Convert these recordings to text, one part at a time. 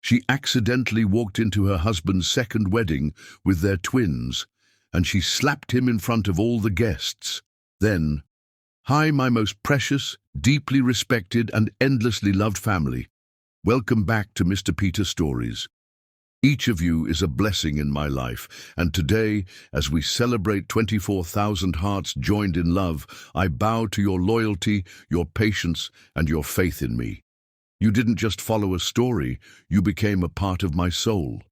She accidentally walked into her husband's second wedding with their twins, and she slapped him in front of all the guests. Then, "Hi, my most precious, deeply respected, and endlessly loved family. Welcome back to Mr. Peter Stories. Each of you is a blessing in my life, and today, as we celebrate 24,000 hearts joined in love, I bow to your loyalty, your patience, and your faith in me. You didn't just follow a story, you became a part of my soul.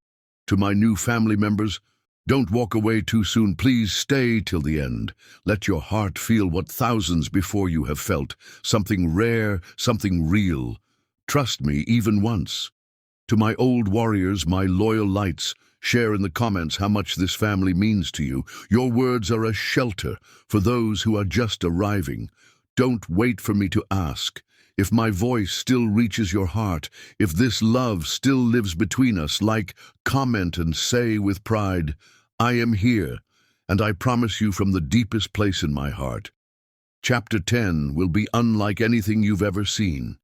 To my new family members, don't walk away too soon. Please stay till the end. Let your heart feel what thousands before you have felt, something rare, something real. Trust me, even once. To my old warriors, my loyal lights, share in the comments how much this family means to you. Your words are a shelter for those who are just arriving. Don't wait for me to ask. If my voice still reaches your heart, if this love still lives between us, comment and say with pride, I am here, and I promise you from the deepest place in my heart. Chapter 10 will be unlike anything you've ever seen.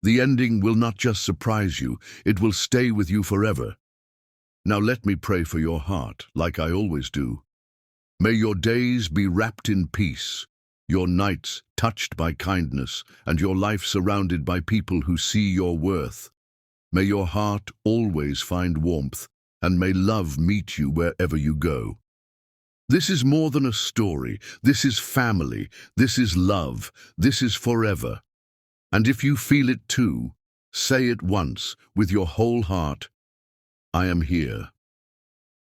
The ending will not just surprise you, it will stay with you forever. Now let me pray for your heart, like I always do. May your days be wrapped in peace, your nights touched by kindness, and your life surrounded by people who see your worth. May your heart always find warmth, and may love meet you wherever you go. This is more than a story. This is family. This is love. This is forever. And if you feel it too, say it once with your whole heart, I am here.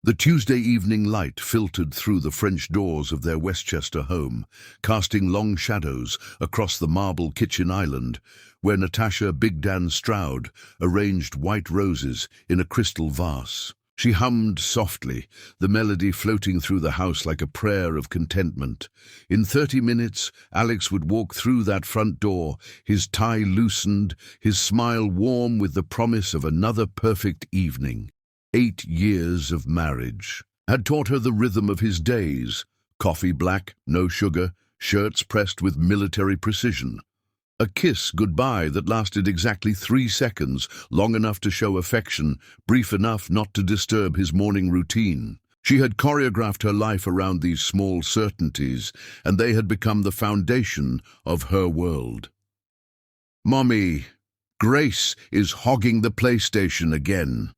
The Tuesday evening light filtered through the French doors of their Westchester home, casting long shadows across the marble kitchen island, where Natasha Big Dan Stroud arranged white roses in a crystal vase. She hummed softly, the melody floating through the house like a prayer of contentment. In 30 minutes, Alex would walk through that front door, his tie loosened, his smile warm with the promise of another perfect evening. 8 years of marriage had taught her the rhythm of his days. Coffee black, no sugar, shirts pressed with military precision. A kiss goodbye that lasted exactly 3 seconds, long enough to show affection, brief enough not to disturb his morning routine. She had choreographed her life around these small certainties, and they had become the foundation of her world. Mommy, Grace is hogging the PlayStation again.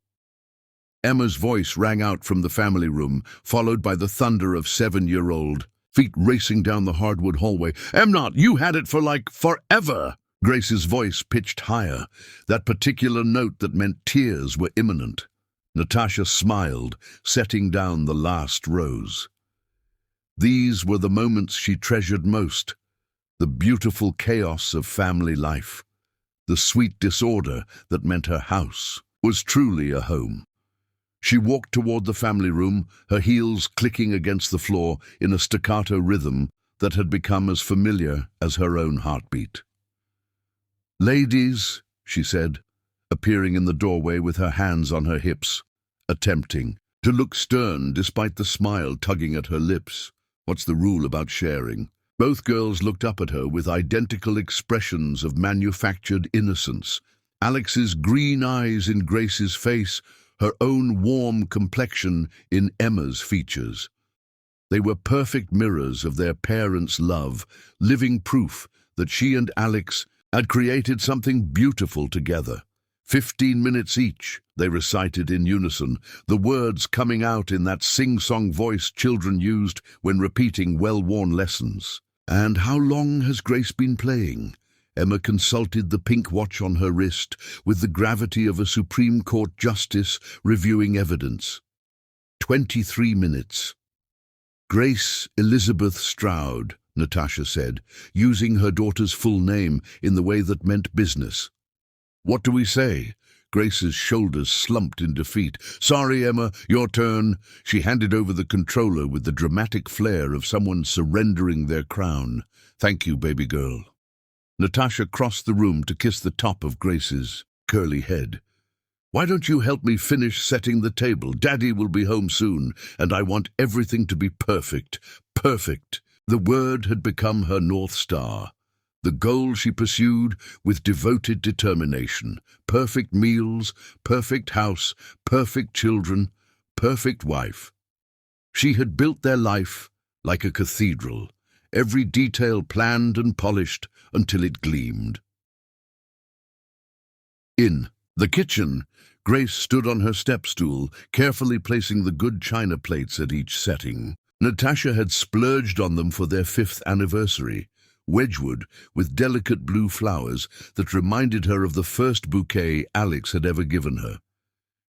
Emma's voice rang out from the family room, followed by the thunder of 7-year-old, feet racing down the hardwood hallway. Emma, you had it for forever! Grace's voice pitched higher, that particular note that meant tears were imminent. Natasha smiled, setting down the last rose. These were the moments she treasured most, the beautiful chaos of family life, the sweet disorder that meant her house was truly a home. She walked toward the family room, her heels clicking against the floor in a staccato rhythm that had become as familiar as her own heartbeat. Ladies, she said, appearing in the doorway with her hands on her hips, attempting to look stern despite the smile tugging at her lips. What's the rule about sharing? Both girls looked up at her with identical expressions of manufactured innocence. Alex's green eyes in Grace's face, her own warm complexion in Emma's features. They were perfect mirrors of their parents' love, living proof that she and Alex had created something beautiful together. 15 minutes each, they recited in unison, the words coming out in that sing-song voice children used when repeating well-worn lessons. And how long has Grace been playing? Emma consulted the pink watch on her wrist with the gravity of a Supreme Court justice reviewing evidence. 23 minutes. Grace Elizabeth Stroud, Natasha said, using her daughter's full name in the way that meant business. What do we say? Grace's shoulders slumped in defeat. Sorry, Emma, your turn. She handed over the controller with the dramatic flair of someone surrendering their crown. Thank you, baby girl. Natasha crossed the room to kiss the top of Grace's curly head. Why don't you help me finish setting the table? Daddy will be home soon, and I want everything to be perfect. Perfect. The word had become her North Star. the goal she pursued with devoted determination. Perfect meals, perfect house, perfect children, perfect wife. She had built their life like a cathedral, every detail planned and polished until it gleamed. In the kitchen, Grace stood on her step-stool, carefully placing the good china plates at each setting. Natasha had splurged on them for their 5th anniversary, Wedgwood with delicate blue flowers that reminded her of the first bouquet Alex had ever given her.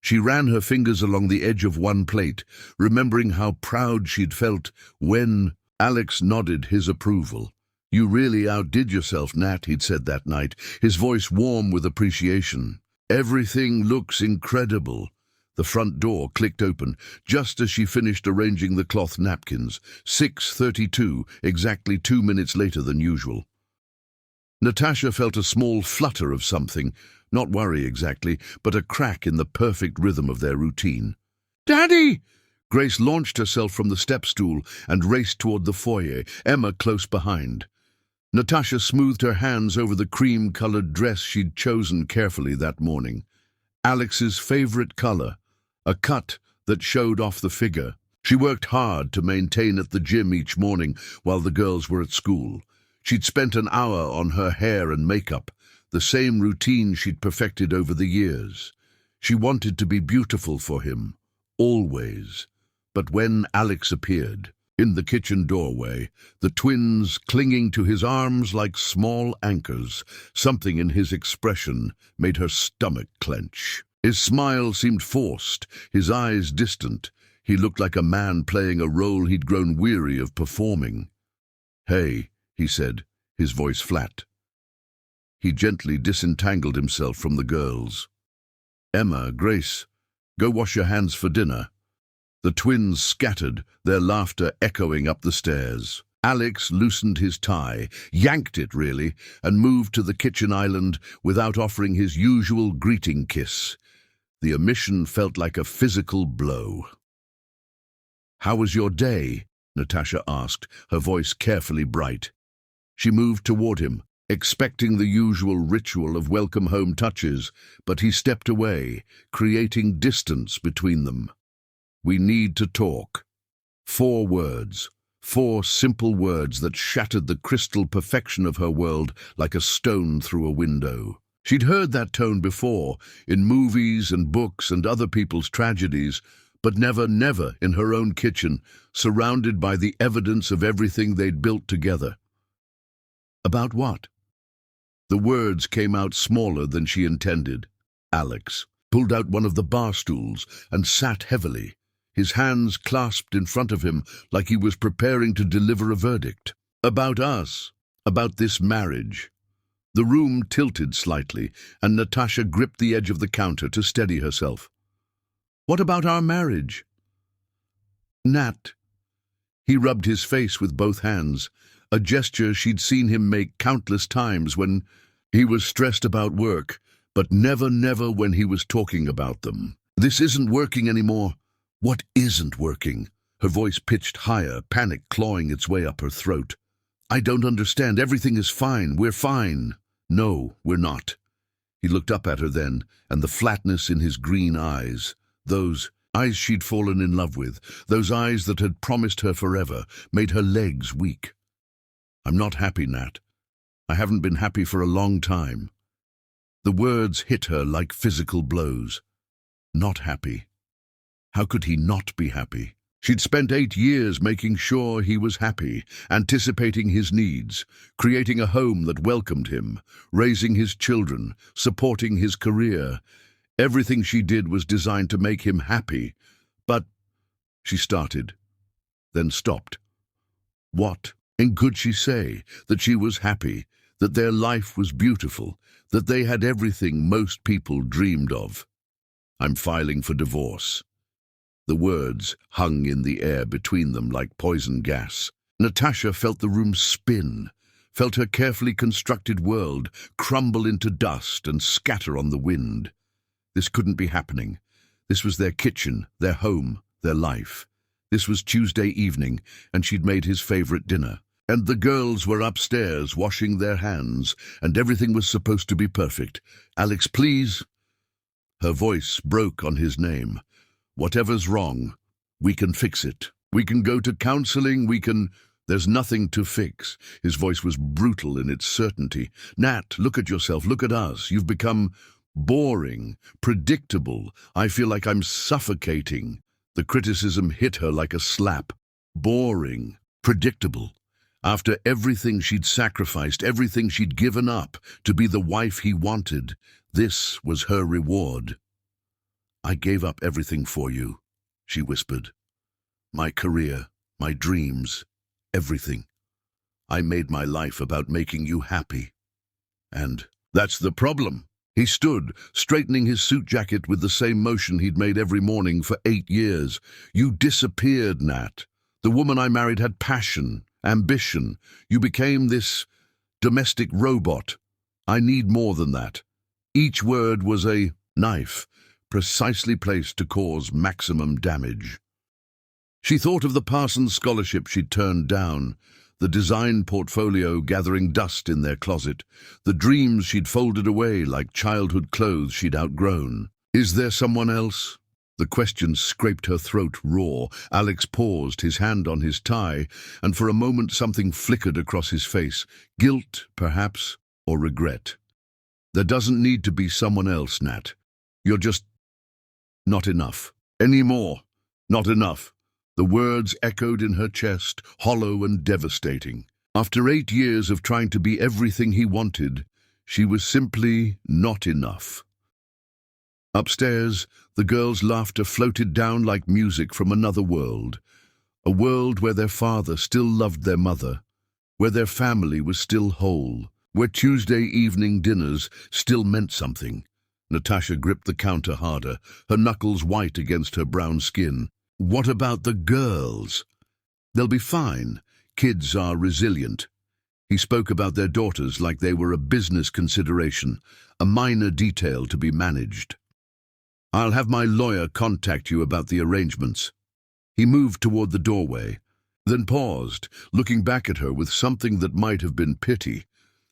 She ran her fingers along the edge of one plate, remembering how proud she'd felt when Alex nodded his approval. "You really outdid yourself, Nat," he'd said that night, his voice warm with appreciation. "Everything looks incredible." The front door clicked open, just as she finished arranging the cloth napkins. 6:32, exactly 2 minutes later than usual. Natasha felt a small flutter of something, not worry exactly, but a crack in the perfect rhythm of their routine. "Daddy!" Grace launched herself from the step-stool and raced toward the foyer, Emma close behind. Natasha smoothed her hands over the cream-colored dress she'd chosen carefully that morning. Alex's favorite color, a cut that showed off the figure. She worked hard to maintain at the gym each morning while the girls were at school. She'd spent an hour on her hair and makeup, the same routine she'd perfected over the years. She wanted to be beautiful for him, always. But when Alex appeared, in the kitchen doorway, the twins clinging to his arms like small anchors, something in his expression made her stomach clench. His smile seemed forced, his eyes distant. He looked like a man playing a role he'd grown weary of performing. "Hey," he said, his voice flat. He gently disentangled himself from the girls. "Emma, Grace, go wash your hands for dinner." The twins scattered, their laughter echoing up the stairs. Alex loosened his tie, yanked it really, and moved to the kitchen island without offering his usual greeting kiss. The omission felt like a physical blow. "How was your day?" Natasha asked, her voice carefully bright. She moved toward him, expecting the usual ritual of welcome home touches, but he stepped away, creating distance between them. "We need to talk." 4 words. 4 simple words that shattered the crystal perfection of her world like a stone through a window. She'd heard that tone before, in movies and books and other people's tragedies, but never in her own kitchen, surrounded by the evidence of everything they'd built together. About what? The words came out smaller than she intended. Alex pulled out one of the bar stools and sat heavily, his hands clasped in front of him like he was preparing to deliver a verdict. "About us, about this marriage." The room tilted slightly, and Natasha gripped the edge of the counter to steady herself. "What about our marriage?" "Nat." He rubbed his face with both hands, a gesture she'd seen him make countless times when he was stressed about work, but never when he was talking about them. "This isn't working anymore." "What isn't working?" Her voice pitched higher, panic clawing its way up her throat. "I don't understand. Everything is fine. We're fine." "No, we're not." He looked up at her then, and the flatness in his green eyes, those eyes she'd fallen in love with, those eyes that had promised her forever, made her legs weak. "I'm not happy, Nat. I haven't been happy for a long time." The words hit her like physical blows. Not happy. How could he not be happy? She'd spent 8 years making sure he was happy, anticipating his needs, creating a home that welcomed him, raising his children, supporting his career. Everything she did was designed to make him happy. But she started, then stopped. What could she say? That she was happy, that their life was beautiful, that they had everything most people dreamed of. "I'm filing for divorce." The words hung in the air between them like poison gas. Natasha felt the room spin, felt her carefully constructed world crumble into dust and scatter on the wind. This couldn't be happening. This was their kitchen, their home, their life. This was Tuesday evening, and she'd made his favorite dinner. And the girls were upstairs washing their hands, and everything was supposed to be perfect. "Alex, please." Her voice broke on his name. "Whatever's wrong, we can fix it. We can go to counseling, There's nothing to fix." His voice was brutal in its certainty. "Nat, look at yourself, look at us. You've become boring, predictable. I feel like I'm suffocating." The criticism hit her like a slap. Boring, predictable. After everything she'd sacrificed, everything she'd given up to be the wife he wanted, this was her reward. "I gave up everything for you," she whispered. "My career, my dreams, everything. I made my life about making you happy. And that's the problem." He stood, straightening his suit jacket with the same motion he'd made every morning for 8 years. "You disappeared, Nat. The woman I married had passion, ambition. You became this domestic robot. I need more than that." Each word was a knife, precisely placed to cause maximum damage. She thought of the Parsons scholarship she'd turned down, the design portfolio gathering dust in their closet, the dreams she'd folded away like childhood clothes she'd outgrown. Is there someone else? The question scraped her throat raw. Alex paused, his hand on his tie, and for a moment something flickered across his face. Guilt, perhaps, or regret. "There doesn't need to be someone else, Nat. You're just not enough. Anymore. Not enough." The words echoed in her chest, hollow and devastating. After 8 years of trying to be everything he wanted, she was simply not enough. Upstairs, the girls' laughter floated down like music from another world. A world where their father still loved their mother, where their family was still whole, where Tuesday evening dinners still meant something. Natasha gripped the counter harder, her knuckles white against her brown skin. "What about the girls?" "They'll be fine. Kids are resilient." He spoke about their daughters like they were a business consideration, a minor detail to be managed. "I'll have my lawyer contact you about the arrangements." He moved toward the doorway, then paused, looking back at her with something that might have been pity.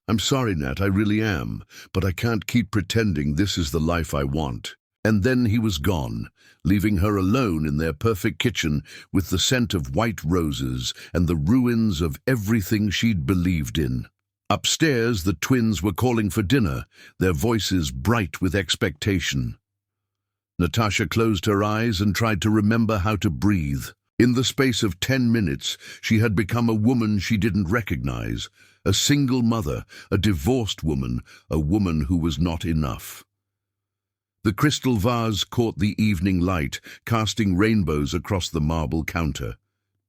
"I'm sorry, Nat, I really am, but I can't keep pretending this is the life I want." And then he was gone, leaving her alone in their perfect kitchen with the scent of white roses and the ruins of everything she'd believed in. Upstairs, the twins were calling for dinner, their voices bright with expectation. Natasha closed her eyes and tried to remember how to breathe. In the space of 10 minutes, she had become a woman she didn't recognize, a single mother, a divorced woman, a woman who was not enough. The crystal vase caught the evening light, casting rainbows across the marble counter.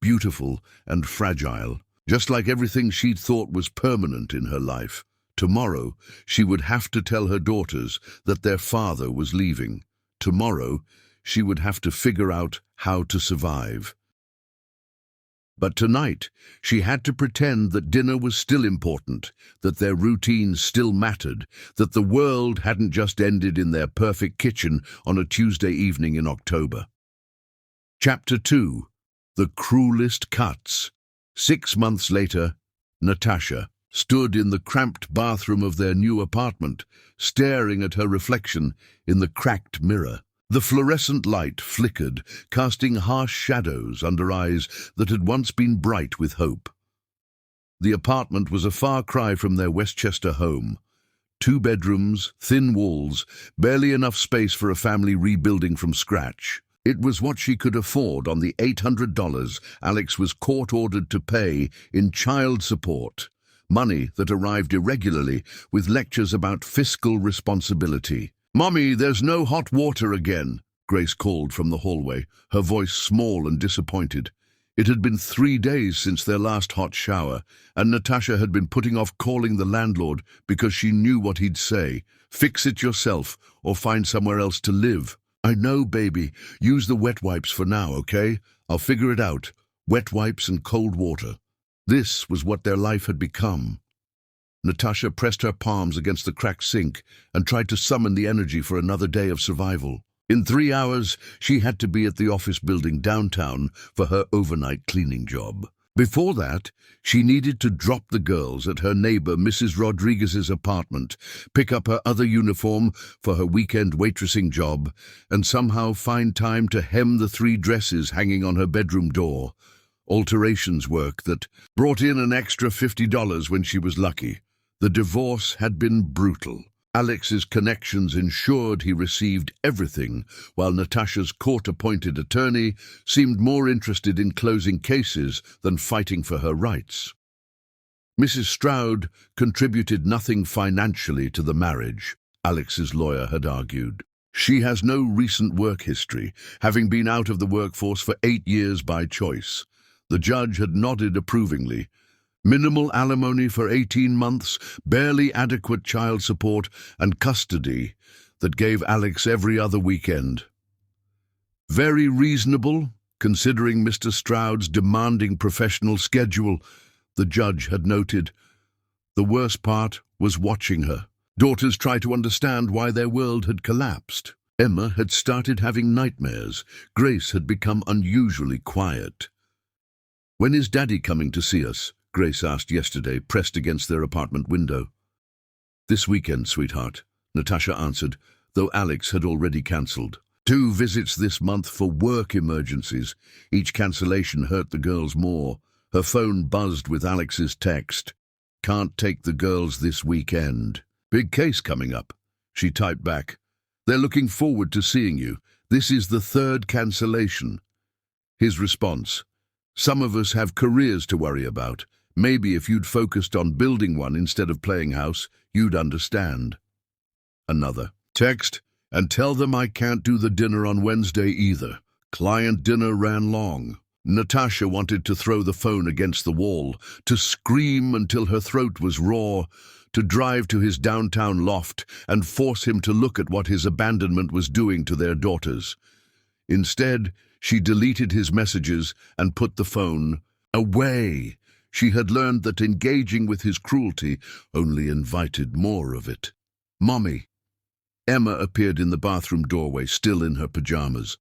Beautiful and fragile, just like everything she'd thought was permanent in her life. Tomorrow, she would have to tell her daughters that their father was leaving. Tomorrow, she would have to figure out how to survive. But tonight, she had to pretend that dinner was still important, that their routine still mattered, that the world hadn't just ended in their perfect kitchen on a Tuesday evening in October. Chapter 2. The Cruelest Cuts. 6 months later, Natasha stood in the cramped bathroom of their new apartment, staring at her reflection in the cracked mirror. The fluorescent light flickered, casting harsh shadows under eyes that had once been bright with hope. The apartment was a far cry from their Westchester home. 2 bedrooms, thin walls, barely enough space for a family rebuilding from scratch. It was what she could afford on the $800 Alex was court-ordered to pay in child support, money that arrived irregularly with lectures about fiscal responsibility. "Mommy, there's no hot water again," Grace called from the hallway, her voice small and disappointed. It had been 3 days since their last hot shower, and Natasha had been putting off calling the landlord because she knew what he'd say. "Fix it yourself, or find somewhere else to live." "I know, baby. Use the wet wipes for now, okay? I'll figure it out. Wet wipes and cold water." This was what their life had become. Natasha pressed her palms against the cracked sink and tried to summon the energy for another day of survival. In 3 hours, she had to be at the office building downtown for her overnight cleaning job. Before that, she needed to drop the girls at her neighbor Mrs. Rodriguez's apartment, pick up her other uniform for her weekend waitressing job, and somehow find time to hem the 3 dresses hanging on her bedroom door. Alterations work that brought in an extra $50 when she was lucky. The divorce had been brutal. Alex's connections ensured he received everything, while Natasha's court-appointed attorney seemed more interested in closing cases than fighting for her rights. Mrs. Stroud contributed nothing financially to the marriage, Alex's lawyer had argued. She has no recent work history, having been out of the workforce for 8 years by choice. The judge had nodded approvingly. Minimal alimony for 18 months, barely adequate child support, and custody that gave Alex every other weekend. Very reasonable, considering Mr. Stroud's demanding professional schedule, the judge had noted. The worst part was watching her. Daughters try to understand why their world had collapsed. Emma had started having nightmares. Grace had become unusually quiet. "When is Daddy coming to see us?" Grace asked yesterday, pressed against their apartment window. "This weekend, sweetheart," Natasha answered, though Alex had already cancelled. 2 visits this month for work emergencies. Each cancellation hurt the girls more. Her phone buzzed with Alex's text. "Can't take the girls this weekend. Big case coming up." She typed back, "They're looking forward to seeing you. This is the 3rd cancellation." His response, "Some of us have careers to worry about. Maybe if you'd focused on building one instead of playing house, you'd understand." Another text, "And tell them I can't do the dinner on Wednesday either. Client dinner ran long." Natasha wanted to throw the phone against the wall, to scream until her throat was raw, to drive to his downtown loft and force him to look at what his abandonment was doing to their daughters. Instead, she deleted his messages and put the phone away. She had learned that engaging with his cruelty only invited more of it. "Mommy." Emma appeared in the bathroom doorway, still in her pajamas.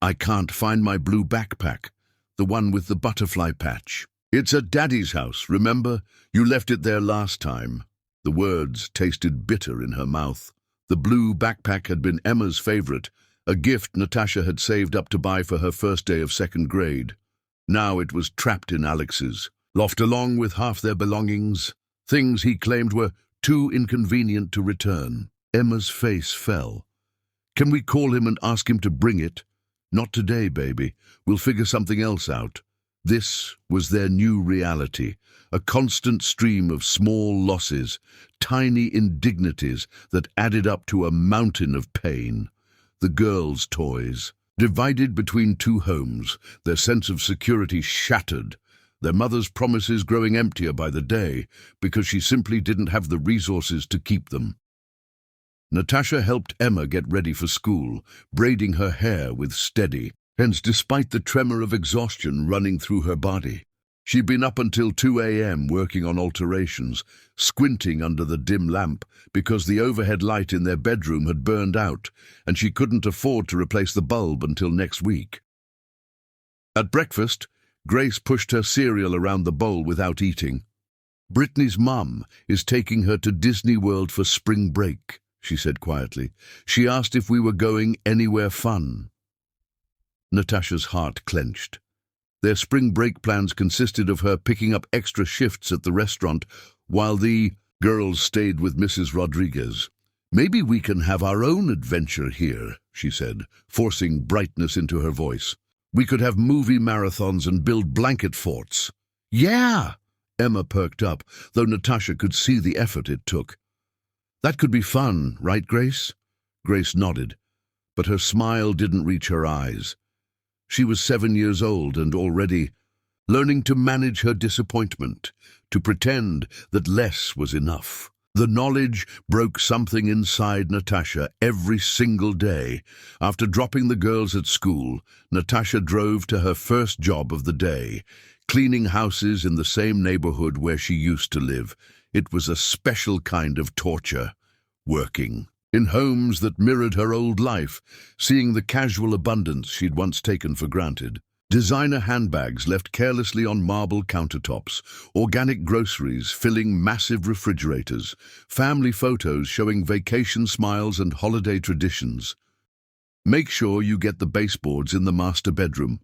"I can't find my blue backpack, the one with the butterfly patch." "It's at Daddy's house, remember? You left it there last time." The words tasted bitter in her mouth. The blue backpack had been Emma's favorite, a gift Natasha had saved up to buy for her first day of 2nd grade. Now it was trapped in Alex's loft along with half their belongings, things he claimed were too inconvenient to return. Emma's face fell. "Can we call him and ask him to bring it?" "Not today, baby. We'll figure something else out." This was their new reality, a constant stream of small losses, tiny indignities that added up to a mountain of pain. The girls' toys, divided between 2 homes, their sense of security shattered, their mother's promises growing emptier by the day because she simply didn't have the resources to keep them. Natasha helped Emma get ready for school, braiding her hair with steady hands despite the tremor of exhaustion running through her body. She'd been up until 2 a.m. working on alterations, squinting under the dim lamp because the overhead light in their bedroom had burned out and she couldn't afford to replace the bulb until next week. At breakfast, Grace pushed her cereal around the bowl without eating. "Brittany's mum is taking her to Disney World for spring break," she said quietly. "She asked if we were going anywhere fun." Natasha's heart clenched. Their spring break plans consisted of her picking up extra shifts at the restaurant while the girls stayed with Mrs. Rodriguez. "Maybe we can have our own adventure here," she said, forcing brightness into her voice. "We could have movie marathons and build blanket forts." "Yeah!" Emma perked up, though Natasha could see the effort it took. "That could be fun, right, Grace?" Grace nodded, but her smile didn't reach her eyes. She was 7 years old and already learning to manage her disappointment, to pretend that less was enough. The knowledge broke something inside Natasha every single day. After dropping the girls at school, Natasha drove to her first job of the day, cleaning houses in the same neighborhood where she used to live. It was a special kind of torture, working in homes that mirrored her old life, seeing the casual abundance she'd once taken for granted. Designer handbags left carelessly on marble countertops, organic groceries filling massive refrigerators, family photos showing vacation smiles and holiday traditions. "Make sure you get the baseboards in the master bedroom,"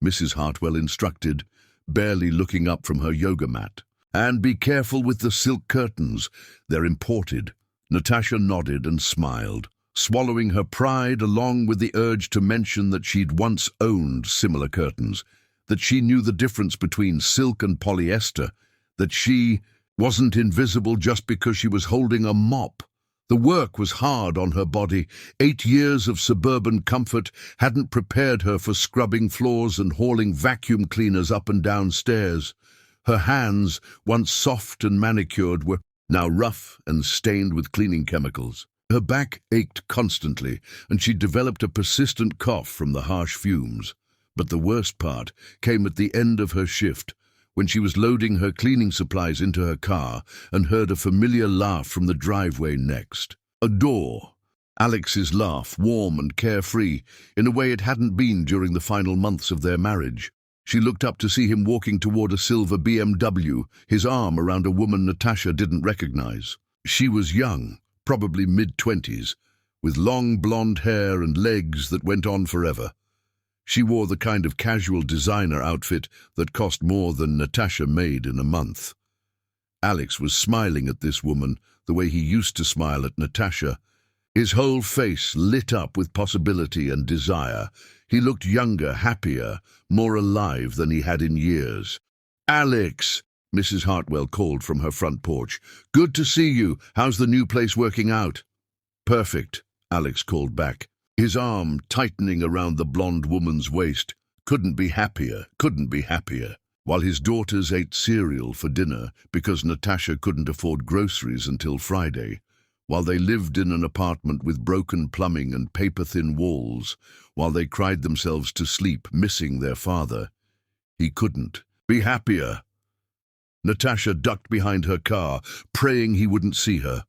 Mrs. Hartwell instructed, barely looking up from her yoga mat. "And be careful with the silk curtains. They're imported." Natasha nodded and smiled, swallowing her pride along with the urge to mention that she'd once owned similar curtains, that she knew the difference between silk and polyester, that she wasn't invisible just because she was holding a mop. The work was hard on her body. 8 years of suburban comfort hadn't prepared her for scrubbing floors and hauling vacuum cleaners up and down stairs. Her hands, once soft and manicured, were now rough and stained with cleaning chemicals. Her back ached constantly, and she developed a persistent cough from the harsh fumes. But the worst part came at the end of her shift, when she was loading her cleaning supplies into her car and heard a familiar laugh from the driveway next. A door. Alex's laugh, warm and carefree, in a way it hadn't been during the final months of their marriage. She looked up to see him walking toward a silver BMW, his arm around a woman Natasha didn't recognize. She was young, probably mid-20s, with long blonde hair and legs that went on forever. She wore the kind of casual designer outfit that cost more than Natasha made in a month. Alex was smiling at this woman the way he used to smile at Natasha. His whole face lit up with possibility and desire. He looked younger, happier, more alive than he had in years. "Alex!" Mrs. Hartwell called from her front porch. "Good to see you. How's the new place working out?" "Perfect," Alex called back, his arm tightening around the blonde woman's waist. Couldn't be happier. While his daughters ate cereal for dinner because Natasha couldn't afford groceries until Friday, while they lived in an apartment with broken plumbing and paper-thin walls, while they cried themselves to sleep, missing their father. He couldn't be happier. Natasha ducked behind her car, praying he wouldn't see her.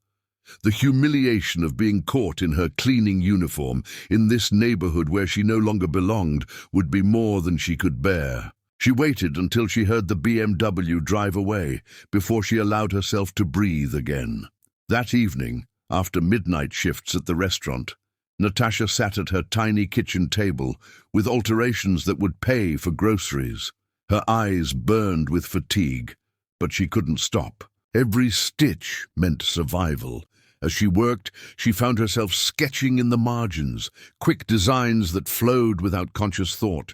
The humiliation of being caught in her cleaning uniform in this neighborhood where she no longer belonged would be more than she could bear. She waited until she heard the BMW drive away before she allowed herself to breathe again. That evening, after midnight shifts at the restaurant, Natasha sat at her tiny kitchen table with alterations that would pay for groceries. Her eyes burned with fatigue, but she couldn't stop. Every stitch meant survival. As she worked, she found herself sketching in the margins, quick designs that flowed without conscious thought.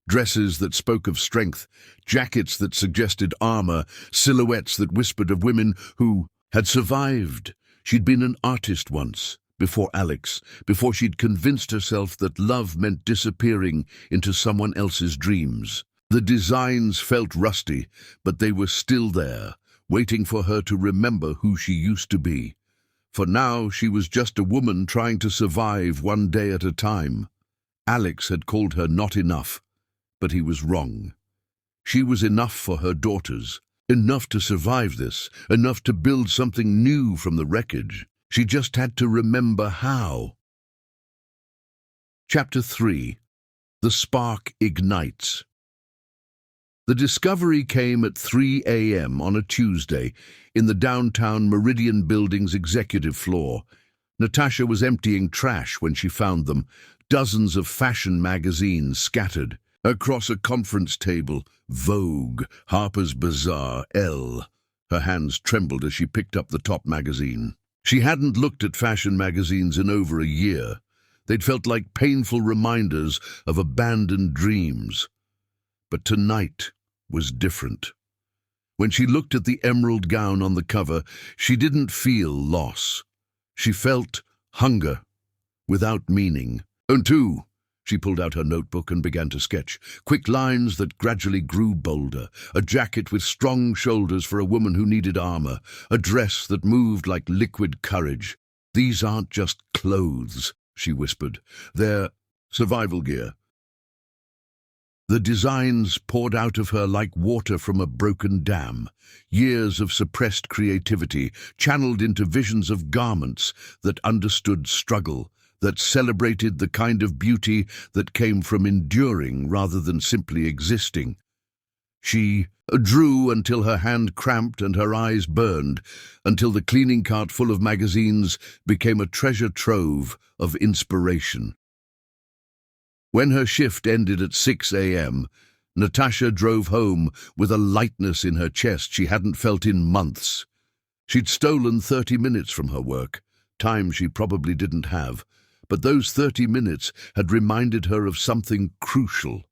Dresses that spoke of strength, jackets that suggested armor, silhouettes that whispered of women who had survived. She'd been an artist once, before Alex, before she'd convinced herself that love meant disappearing into someone else's dreams. The designs felt rusty, but they were still there, waiting for her to remember who she used to be. For now, she was just a woman trying to survive one day at a time. Alex had called her not enough, but he was wrong. She was enough for her daughters, enough to survive this, enough to build something new from the wreckage. She just had to remember how. Chapter 3. The Spark Ignites. The discovery came at 3 a.m. on a Tuesday in the downtown Meridian Building's executive floor. Natasha was emptying trash when she found them, dozens of fashion magazines scattered. Across a conference table, Vogue, Harper's Bazaar, Elle. Her hands trembled as she picked up the top magazine. She hadn't looked at fashion magazines in over a year. They'd felt like painful reminders of abandoned dreams. But tonight was different. When she looked at the emerald gown on the cover, she didn't feel loss. She felt hunger, without meaning. "And two." She pulled out her notebook and began to sketch, quick lines that gradually grew bolder. A jacket with strong shoulders for a woman who needed armor, a dress that moved like liquid courage. "These aren't just clothes," she whispered. "They're survival gear." The designs poured out of her like water from a broken dam, years of suppressed creativity channeled into visions of garments that understood struggle, that celebrated the kind of beauty that came from enduring rather than simply existing. She drew until her hand cramped and her eyes burned, until the cleaning cart full of magazines became a treasure trove of inspiration. When her shift ended at 6 a.m., Natasha drove home with a lightness in her chest she hadn't felt in months. She'd stolen 30 minutes from her work, time she probably didn't have, but those 30 minutes had reminded her of something crucial.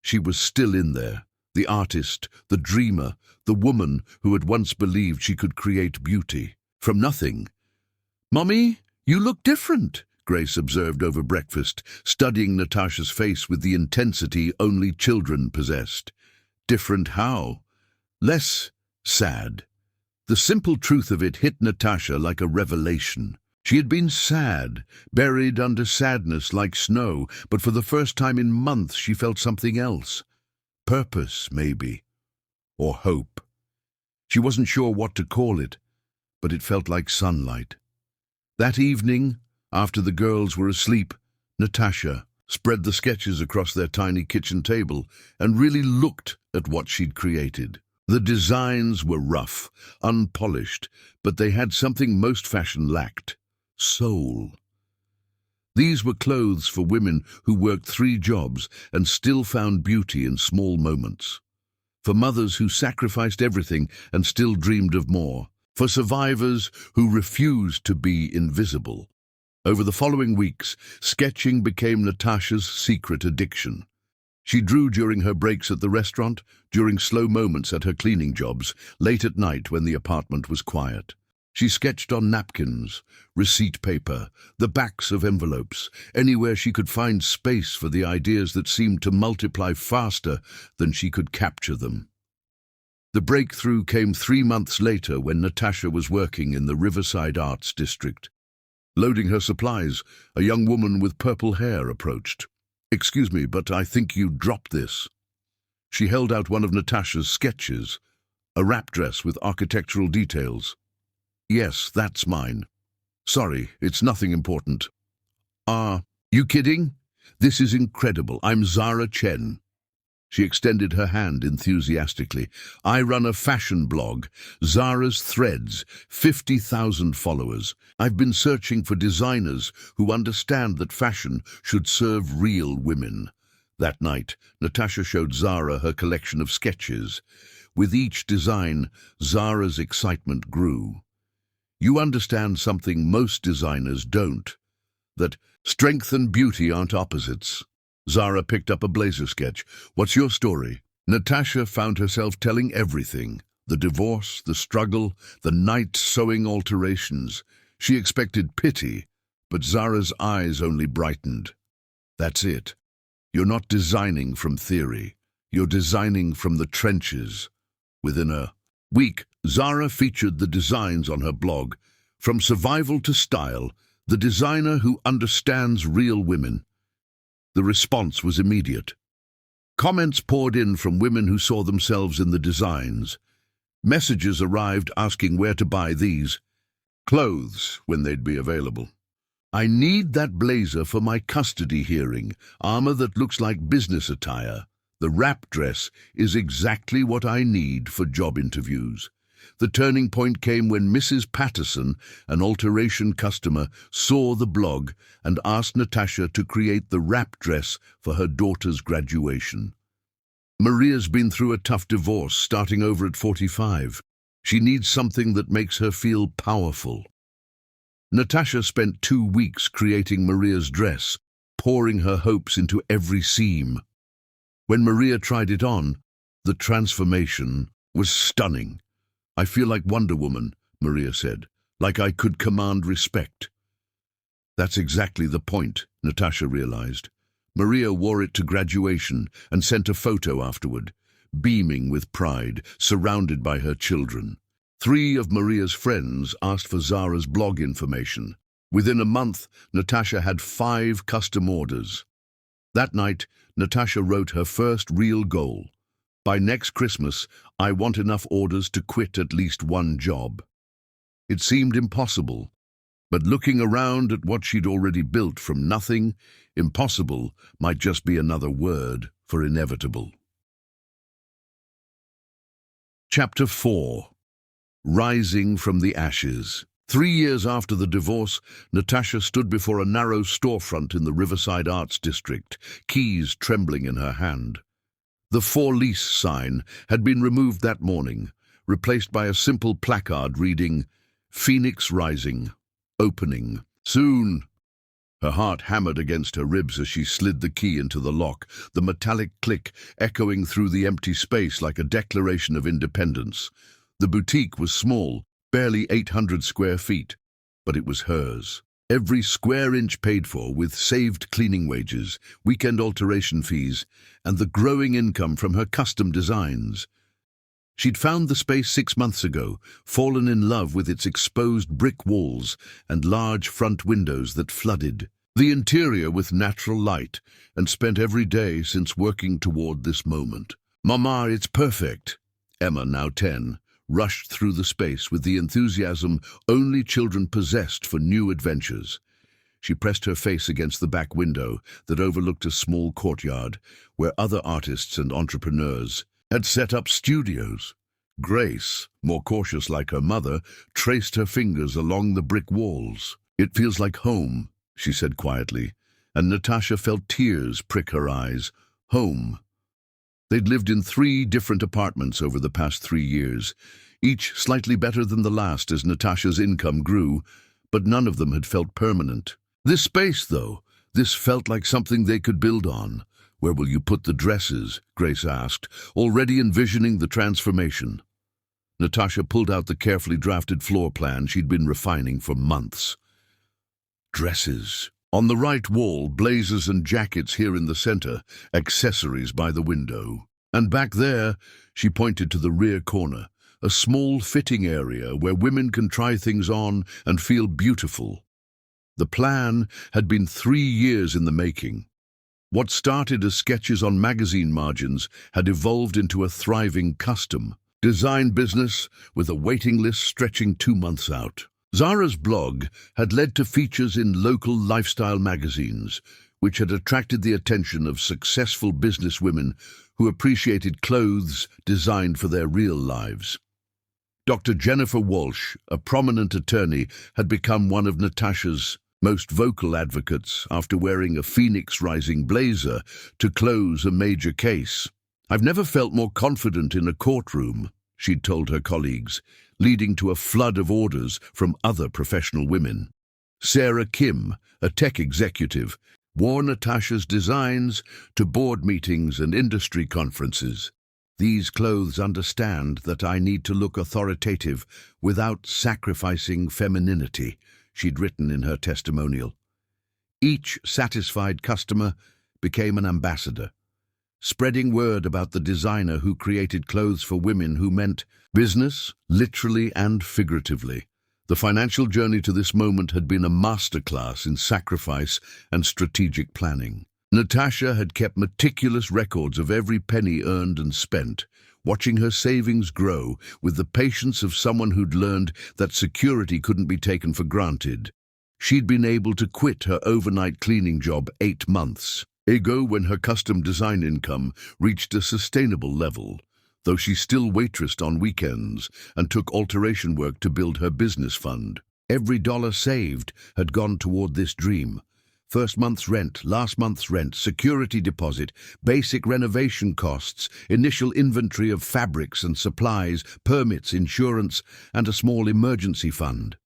She was still in there, the artist, the dreamer, the woman who had once believed she could create beauty from nothing. "Mommy, you look different," Grace observed over breakfast, studying Natasha's face with the intensity only children possessed. Different how? Less sad. The simple truth of it hit Natasha like a revelation. She had been sad, buried under sadness like snow, but for the first time in months she felt something else. Purpose, maybe. Or hope. She wasn't sure what to call it, but it felt like sunlight. That evening, after the girls were asleep, Natasha spread the sketches across their tiny kitchen table and really looked at what she'd created. The designs were rough, unpolished, but they had something most fashion lacked: soul. These were clothes for women who worked 3 jobs and still found beauty in small moments. For mothers who sacrificed everything and still dreamed of more. For survivors who refused to be invisible. Over the following weeks, sketching became Natasha's secret addiction. She drew during her breaks at the restaurant, during slow moments at her cleaning jobs, late at night when the apartment was quiet. She sketched on napkins, receipt paper, the backs of envelopes, anywhere she could find space for the ideas that seemed to multiply faster than she could capture them. The breakthrough came 3 months later when Natasha was working in the Riverside Arts District. Loading her supplies, a young woman with purple hair approached. "Excuse me, but I think you dropped this." She held out one of Natasha's sketches, a wrap dress with architectural details. "Yes, that's mine. Sorry, it's nothing important." You kidding? This is incredible. I'm Zara Chen." She extended her hand enthusiastically. "I run a fashion blog, Zara's Threads, 50,000 followers. I've been searching for designers who understand that fashion should serve real women." That night, Natasha showed Zara her collection of sketches. With each design, Zara's excitement grew. "You understand something most designers don't, that strength and beauty aren't opposites." Zara picked up a blazer sketch. "What's your story?" Natasha found herself telling everything. The divorce, the struggle, the night sewing alterations. She expected pity, but Zara's eyes only brightened. "That's it. You're not designing from theory. You're designing from the trenches." Within a week, Zara featured the designs on her blog. From survival to style, the designer who understands real women. The response was immediate. Comments poured in from women who saw themselves in the designs. Messages arrived asking where to buy these clothes when they'd be available. "I need that blazer for my custody hearing, armor that looks like business attire. The wrap dress is exactly what I need for job interviews." The turning point came when Mrs. Patterson, an alteration customer, saw the blog and asked Natasha to create the wrap dress for her daughter's graduation. "Maria's been through a tough divorce, starting over at 45. She needs something that makes her feel powerful." Natasha spent 2 weeks creating Maria's dress, pouring her hopes into every seam. When Maria tried it on, the transformation was stunning. "I feel like Wonder Woman," Maria said, "like I could command respect." That's exactly the point, Natasha realized. Maria wore it to graduation and sent a photo afterward, beaming with pride, surrounded by her children. 3 of Maria's friends asked for Zara's blog information. Within a month, Natasha had 5 custom orders. That night, Natasha wrote her first real goal. "By next Christmas, I want enough orders to quit at least 1 job." It seemed impossible, But looking around at what she'd already built from nothing, impossible might just be another word for inevitable. Chapter 4. Rising from the Ashes. 3 years after the divorce, Natasha stood before a narrow storefront in the Riverside Arts District, keys trembling in her hand. The For Lease sign had been removed that morning, replaced by a simple placard reading, "Phoenix Rising. Opening. Soon." Her heart hammered against her ribs as she slid the key into the lock, the metallic click echoing through the empty space like a declaration of independence. The boutique was small, barely 800 square feet, but it was hers. Every square inch paid for, with saved cleaning wages, weekend alteration fees, and the growing income from her custom designs. She'd found the space 6 months ago, fallen in love with its exposed brick walls and large front windows that flooded the interior with natural light, and spent every day since working toward this moment. "Mama, it's perfect." Emma, now 10, rushed through the space with the enthusiasm only children possessed for new adventures. She pressed her face against the back window that overlooked a small courtyard where other artists and entrepreneurs had set up studios. Grace, more cautious like her mother, traced her fingers along the brick walls. "It feels like home," she said quietly, and Natasha felt tears prick her eyes. Home. They'd lived in 3 different apartments over the past 3 years, each slightly better than the last as Natasha's income grew, but none of them had felt permanent. This space, though, this felt like something they could build on. "Where will you put the dresses?" Grace asked, already envisioning the transformation. Natasha pulled out the carefully drafted floor plan she'd been refining for months. Dresses. On the right wall, blazers and jackets here in the center, accessories by the window. And back there, she pointed to the rear corner, a small fitting area where women can try things on and feel beautiful. The plan had been 3 years in the making. What started as sketches on magazine margins had evolved into a thriving custom design business with a waiting list stretching 2 months out. Zara's blog had led to features in local lifestyle magazines, which had attracted the attention of successful businesswomen who appreciated clothes designed for their real lives. Dr. Jennifer Walsh, a prominent attorney, had become one of Natasha's most vocal advocates after wearing a Phoenix Rising blazer to close a major case. "I've never felt more confident in a courtroom," she'd told her colleagues, leading to a flood of orders from other professional women. Sarah Kim, a tech executive, wore Natasha's designs to board meetings and industry conferences. "These clothes understand that I need to look authoritative without sacrificing femininity," she'd written in her testimonial. Each satisfied customer became an ambassador, spreading word about the designer who created clothes for women who meant business, literally and figuratively. The financial journey to this moment had been a masterclass in sacrifice and strategic planning. Natasha had kept meticulous records of every penny earned and spent, watching her savings grow with the patience of someone who'd learned that security couldn't be taken for granted. She'd been able to quit her overnight cleaning job 8 months ago when her custom design income reached a sustainable level, though she still waitressed on weekends and took alteration work to build her business fund. Every dollar saved had gone toward this dream. First month's rent, last month's rent, security deposit, basic renovation costs, initial inventory of fabrics and supplies, permits, insurance, and a small emergency fund.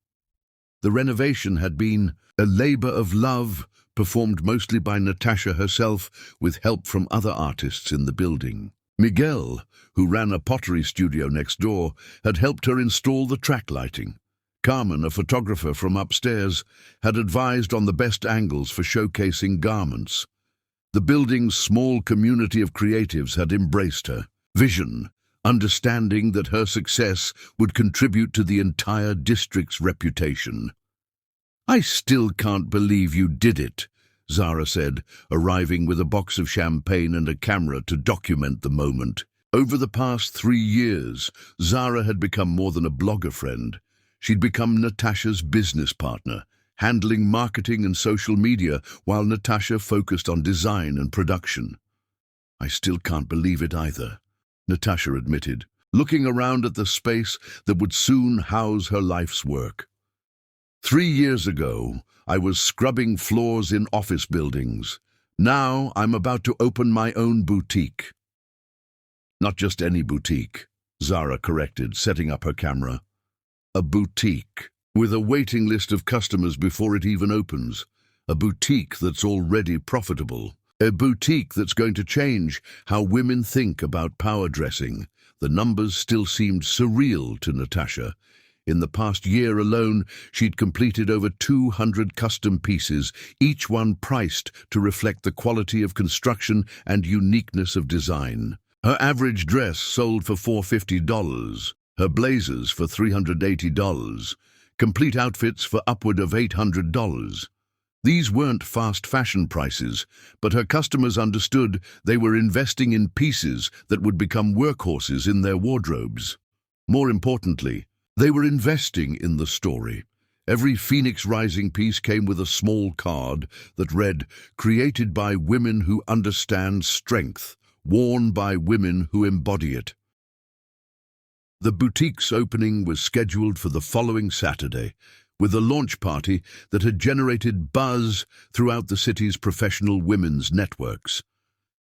The renovation had been a labor of love, performed mostly by Natasha herself with help from other artists in the building. Miguel, who ran a pottery studio next door, had helped her install the track lighting. Carmen, a photographer from upstairs, had advised on the best angles for showcasing garments. The building's small community of creatives had embraced her vision, understanding that her success would contribute to the entire district's reputation. "I still can't believe you did it," Zara said, arriving with a box of champagne and a camera to document the moment. Over the past 3 years, Zara had become more than a blogger friend. She'd become Natasha's business partner, handling marketing and social media while Natasha focused on design and production. "I still can't believe it either," Natasha admitted, looking around at the space that would soon house her life's work. 3 years ago, I was scrubbing floors in office buildings. Now I'm about to open my own boutique." "Not just any boutique," Zara corrected, setting up her camera. "A boutique, with a waiting list of customers before it even opens. A boutique that's already profitable. A boutique that's going to change how women think about power dressing." The numbers still seemed surreal to Natasha. In the past year alone, she'd completed over 200 custom pieces, each one priced to reflect the quality of construction and uniqueness of design. Her average dress sold for $450, her blazers for $380, complete outfits for upward of $800. These weren't fast fashion prices, but her customers understood they were investing in pieces that would become workhorses in their wardrobes. More importantly, they were investing in the story. Every Phoenix Rising piece came with a small card that read, "Created by women who understand strength, worn by women who embody it." The boutique's opening was scheduled for the following Saturday, with a launch party that had generated buzz throughout the city's professional women's networks.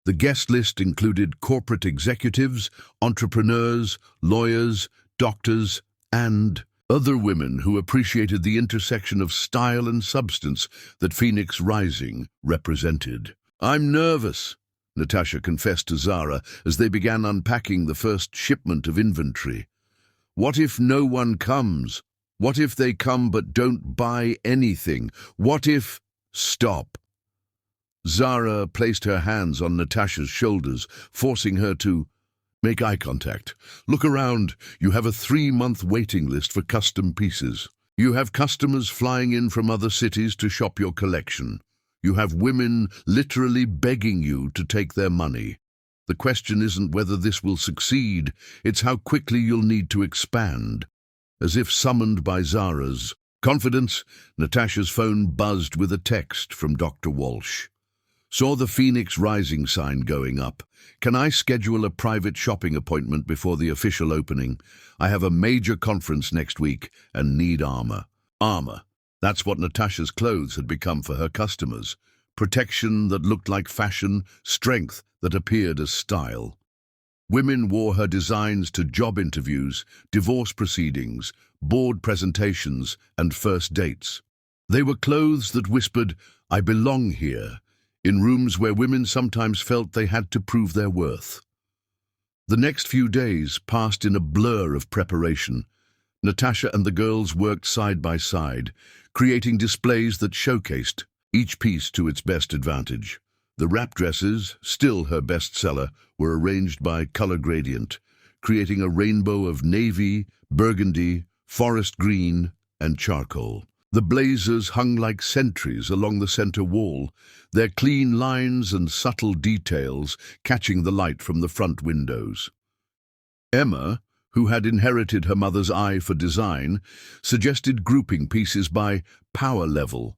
The guest list included corporate executives, entrepreneurs, lawyers, doctors, and other women who appreciated the intersection of style and substance that Phoenix Rising represented. "I'm nervous," Natasha confessed to Zara as they began unpacking the first shipment of inventory. "What if no one comes? What if they come but don't buy anything? What if—" "Stop." Zara placed her hands on Natasha's shoulders, forcing her to make eye contact. "Look around. You have a 3-month waiting list for custom pieces. You have customers flying in from other cities to shop your collection. You have women literally begging you to take their money. The question isn't whether this will succeed, it's how quickly you'll need to expand." As if summoned by Zara's confidence, Natasha's phone buzzed with a text from Dr. Walsh. "Saw the Phoenix Rising sign going up. Can I schedule a private shopping appointment before the official opening? I have a major conference next week and need armor." Armor. That's what Natasha's clothes had become for her customers. Protection that looked like fashion, strength that appeared as style. Women wore her designs to job interviews, divorce proceedings, board presentations, and first dates. They were clothes that whispered, "I belong here," in rooms where women sometimes felt they had to prove their worth. The next few days passed in a blur of preparation. Natasha and the girls worked side by side, creating displays that showcased each piece to its best advantage. The wrap dresses, still her bestseller, were arranged by color gradient, creating a rainbow of navy, burgundy, forest green, and charcoal. The blazers hung like sentries along the center wall, their clean lines and subtle details catching the light from the front windows. Emma, who had inherited her mother's eye for design, suggested grouping pieces by power level,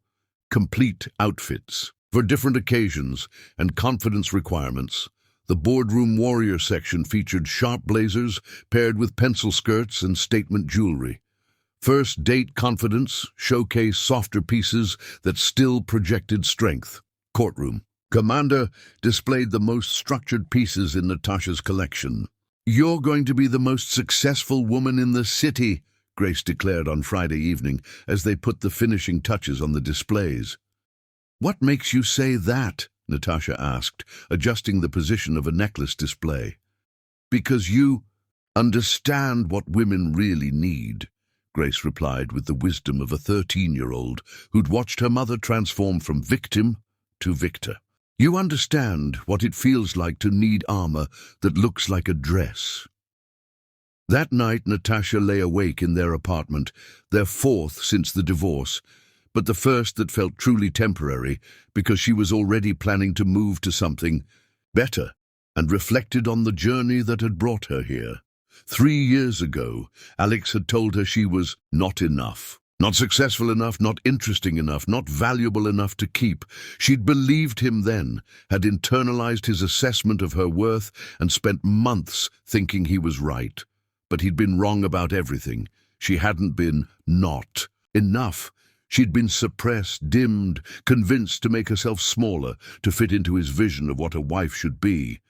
complete outfits. For different occasions and confidence requirements, the boardroom warrior section featured sharp blazers paired with pencil skirts and statement jewelry. First date confidence showcased softer pieces that still projected strength. Courtroom. Commander displayed the most structured pieces in Natasha's collection. "You're going to be the most successful woman in the city," Grace declared on Friday evening as they put the finishing touches on the displays. "What makes you say that?" Natasha asked, adjusting the position of a necklace display. "Because you understand what women really need," Grace replied with the wisdom of a 13-year-old who'd watched her mother transform from victim to victor. "You understand what it feels like to need armor that looks like a dress." That night, Natasha lay awake in their apartment, their 4th since the divorce, but the first that felt truly temporary because she was already planning to move to something better and reflected on the journey that had brought her here. 3 years ago, Alex had told her she was not enough. Not successful enough, not interesting enough, not valuable enough to keep. She'd believed him then, had internalized his assessment of her worth, and spent months thinking he was right. But he'd been wrong about everything. She hadn't been not enough. She'd been suppressed, dimmed, convinced to make herself smaller, to fit into his vision of what a wife should be.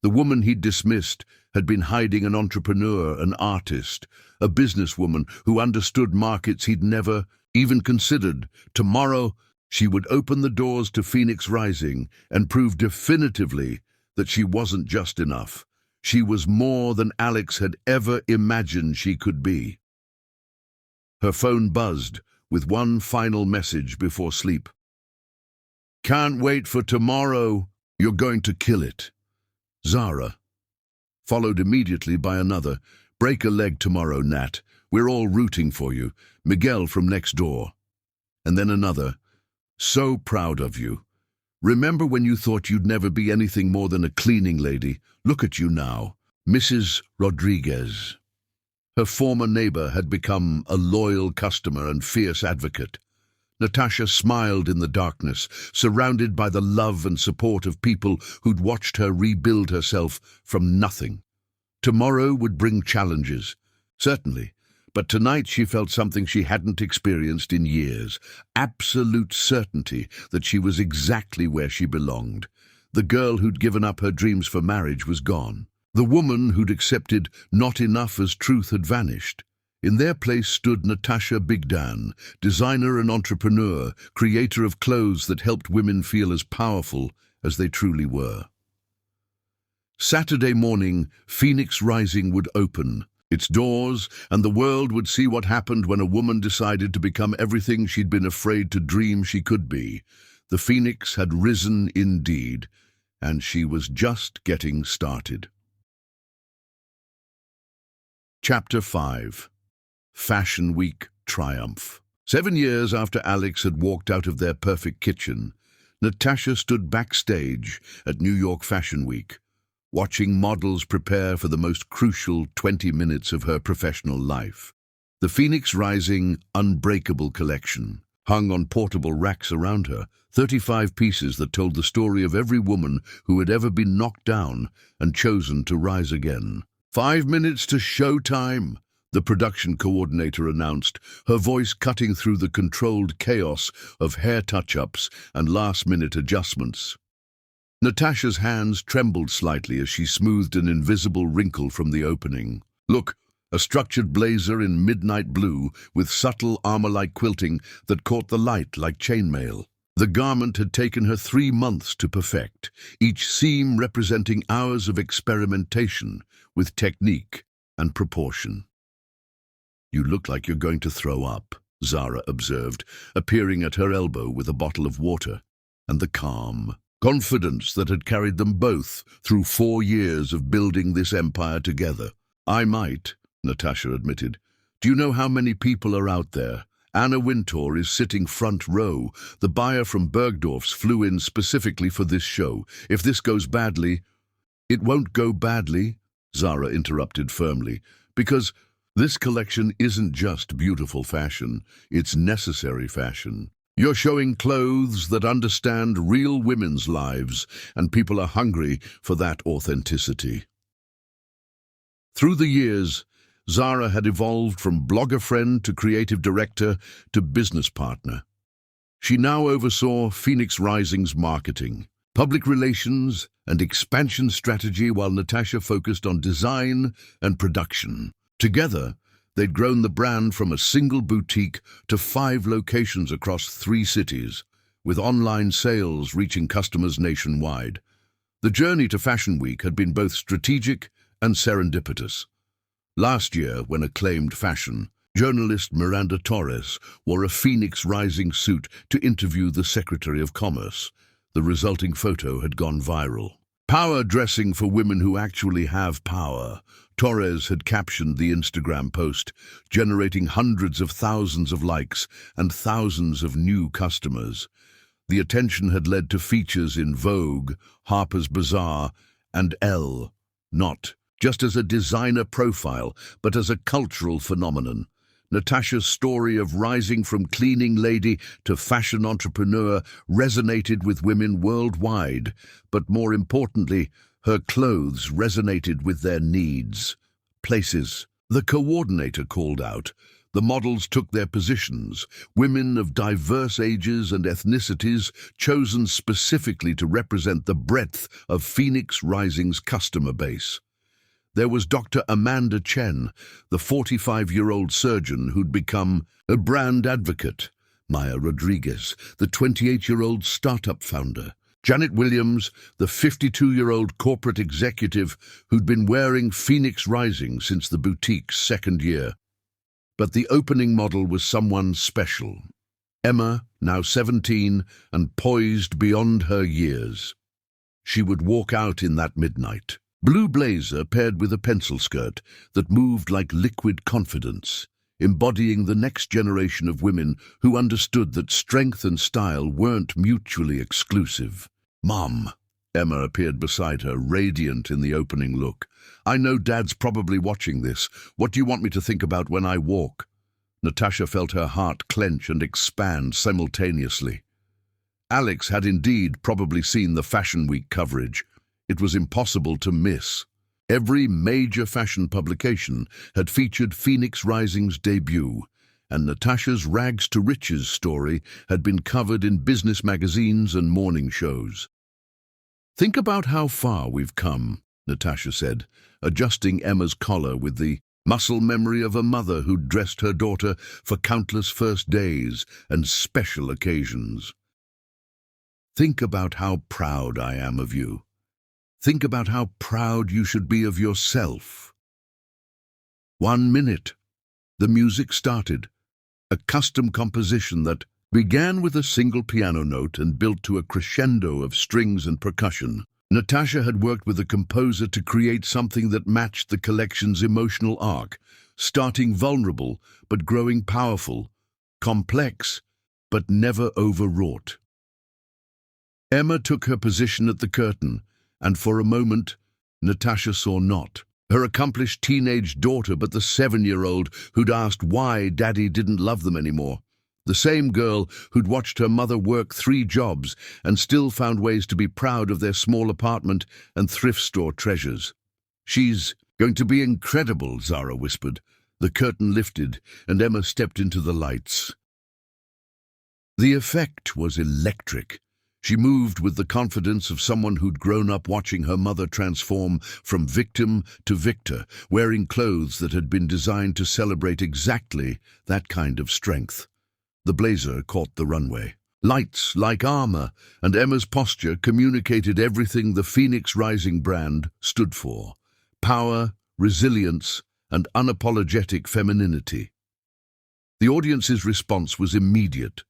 The woman he'd dismissed had been hiding an entrepreneur, an artist, a businesswoman who understood markets he'd never even considered. Tomorrow, she would open the doors to Phoenix Rising and prove definitively that she wasn't just enough. She was more than Alex had ever imagined she could be. Her phone buzzed with one final message before sleep. "Can't wait for tomorrow. You're going to kill it. Zara." Followed immediately by another. "Break a leg tomorrow, Nat. We're all rooting for you. Miguel from next door." And then another. "So proud of you. Remember when you thought you'd never be anything more than a cleaning lady? Look at you now. Mrs. Rodriguez." Her former neighbor had become a loyal customer and fierce advocate. Natasha smiled in the darkness, surrounded by the love and support of people who'd watched her rebuild herself from nothing. Tomorrow would bring challenges, certainly, but tonight she felt something she hadn't experienced in years, absolute certainty that she was exactly where she belonged. The girl who'd given up her dreams for marriage was gone. The woman who'd accepted not enough as truth had vanished. In their place stood Natasha Bigdan, designer and entrepreneur, creator of clothes that helped women feel as powerful as they truly were. Saturday morning, Phoenix Rising would open its doors, and the world would see what happened when a woman decided to become everything she'd been afraid to dream she could be. The Phoenix had risen indeed, and she was just getting started. Chapter 5. Fashion Week Triumph. 7 years after Alex had walked out of their perfect kitchen, Natasha stood backstage at New York Fashion Week, watching models prepare for the most crucial 20 minutes of her professional life. The Phoenix Rising Unbreakable collection hung on portable racks around her, 35 pieces that told the story of every woman who had ever been knocked down and chosen to rise again. 5 minutes to showtime, the production coordinator announced, her voice cutting through the controlled chaos of hair touch-ups and last-minute adjustments. Natasha's hands trembled slightly as she smoothed an invisible wrinkle from the opening. Look, a structured blazer in midnight blue with subtle armor-like quilting that caught the light like chainmail. The garment had taken her 3 months to perfect, each seam representing hours of experimentation with technique and proportion. "You look like you're going to throw up," Zara observed, appearing at her elbow with a bottle of water, and the calm confidence that had carried them both through 4 years of building this empire together. "I might," Natasha admitted. "Do you know how many people are out there? Anna Wintour is sitting front row. The buyer from Bergdorf's flew in specifically for this show. If this goes badly—" "It won't go badly," Zara interrupted firmly, "because this collection isn't just beautiful fashion, it's necessary fashion. You're showing clothes that understand real women's lives, and people are hungry for that authenticity." Through the years, Zara had evolved from blogger friend to creative director to business partner. She now oversaw Phoenix Rising's marketing, public relations, and expansion strategy while Natasha focused on design and production. Together, they'd grown the brand from a single boutique to 5 locations across 3 cities, with online sales reaching customers nationwide. The journey to Fashion Week had been both strategic and serendipitous. Last year, when acclaimed fashion journalist Miranda Torres wore a Phoenix Rising suit to interview the Secretary of Commerce, the resulting photo had gone viral. "Power dressing for women who actually have power," Torres had captioned the Instagram post, generating hundreds of thousands of likes and thousands of new customers. The attention had led to features in Vogue, Harper's Bazaar, and Elle, not just as a designer profile, but as a cultural phenomenon. Natasha's story of rising from cleaning lady to fashion entrepreneur resonated with women worldwide, but more importantly, her clothes resonated with their needs. Places. The coordinator called out. The models took their positions, women of diverse ages and ethnicities, chosen specifically to represent the breadth of Phoenix Rising's customer base. There was Dr. Amanda Chen, the 45-year-old surgeon who'd become a brand advocate. Maya Rodriguez, the 28-year-old startup founder. Janet Williams, the 52-year-old corporate executive who'd been wearing Phoenix Rising since the boutique's second year. But the opening model was someone special. Emma, now 17 and poised beyond her years. She would walk out in that midnight. Blue blazer paired with a pencil skirt that moved like liquid confidence, embodying the next generation of women who understood that strength and style weren't mutually exclusive. "Mom," Emma appeared beside her, radiant in the opening look. "I know Dad's probably watching this. What do you want me to think about when I walk?" Natasha felt her heart clench and expand simultaneously. Alex had indeed probably seen the Fashion Week coverage. It was impossible to miss. Every major fashion publication had featured Phoenix Rising's debut, and Natasha's rags to riches story had been covered in business magazines and morning shows. "Think about how far we've come," Natasha said, adjusting Emma's collar with the muscle memory of a mother who'd dressed her daughter for countless first days and special occasions. "Think about how proud I am of you. Think about how proud you should be of yourself." 1 minute. The music started, a custom composition that began with a single piano note and built to a crescendo of strings and percussion. Natasha had worked with a composer to create something that matched the collection's emotional arc, starting vulnerable but growing powerful, complex but never overwrought. Emma took her position at the curtain, and for a moment, Natasha saw not her accomplished teenage daughter, but the 7-year-old who'd asked why Daddy didn't love them anymore. The same girl who'd watched her mother work 3 jobs and still found ways to be proud of their small apartment and thrift store treasures. "She's going to be incredible," Zara whispered. The curtain lifted, and Emma stepped into the lights. The effect was electric. She moved with the confidence of someone who'd grown up watching her mother transform from victim to victor, wearing clothes that had been designed to celebrate exactly that kind of strength. The blazer caught the runway. Lights like armor, and Emma's posture communicated everything the Phoenix Rising brand stood for: power, resilience, and unapologetic femininity. The audience's response was immediate.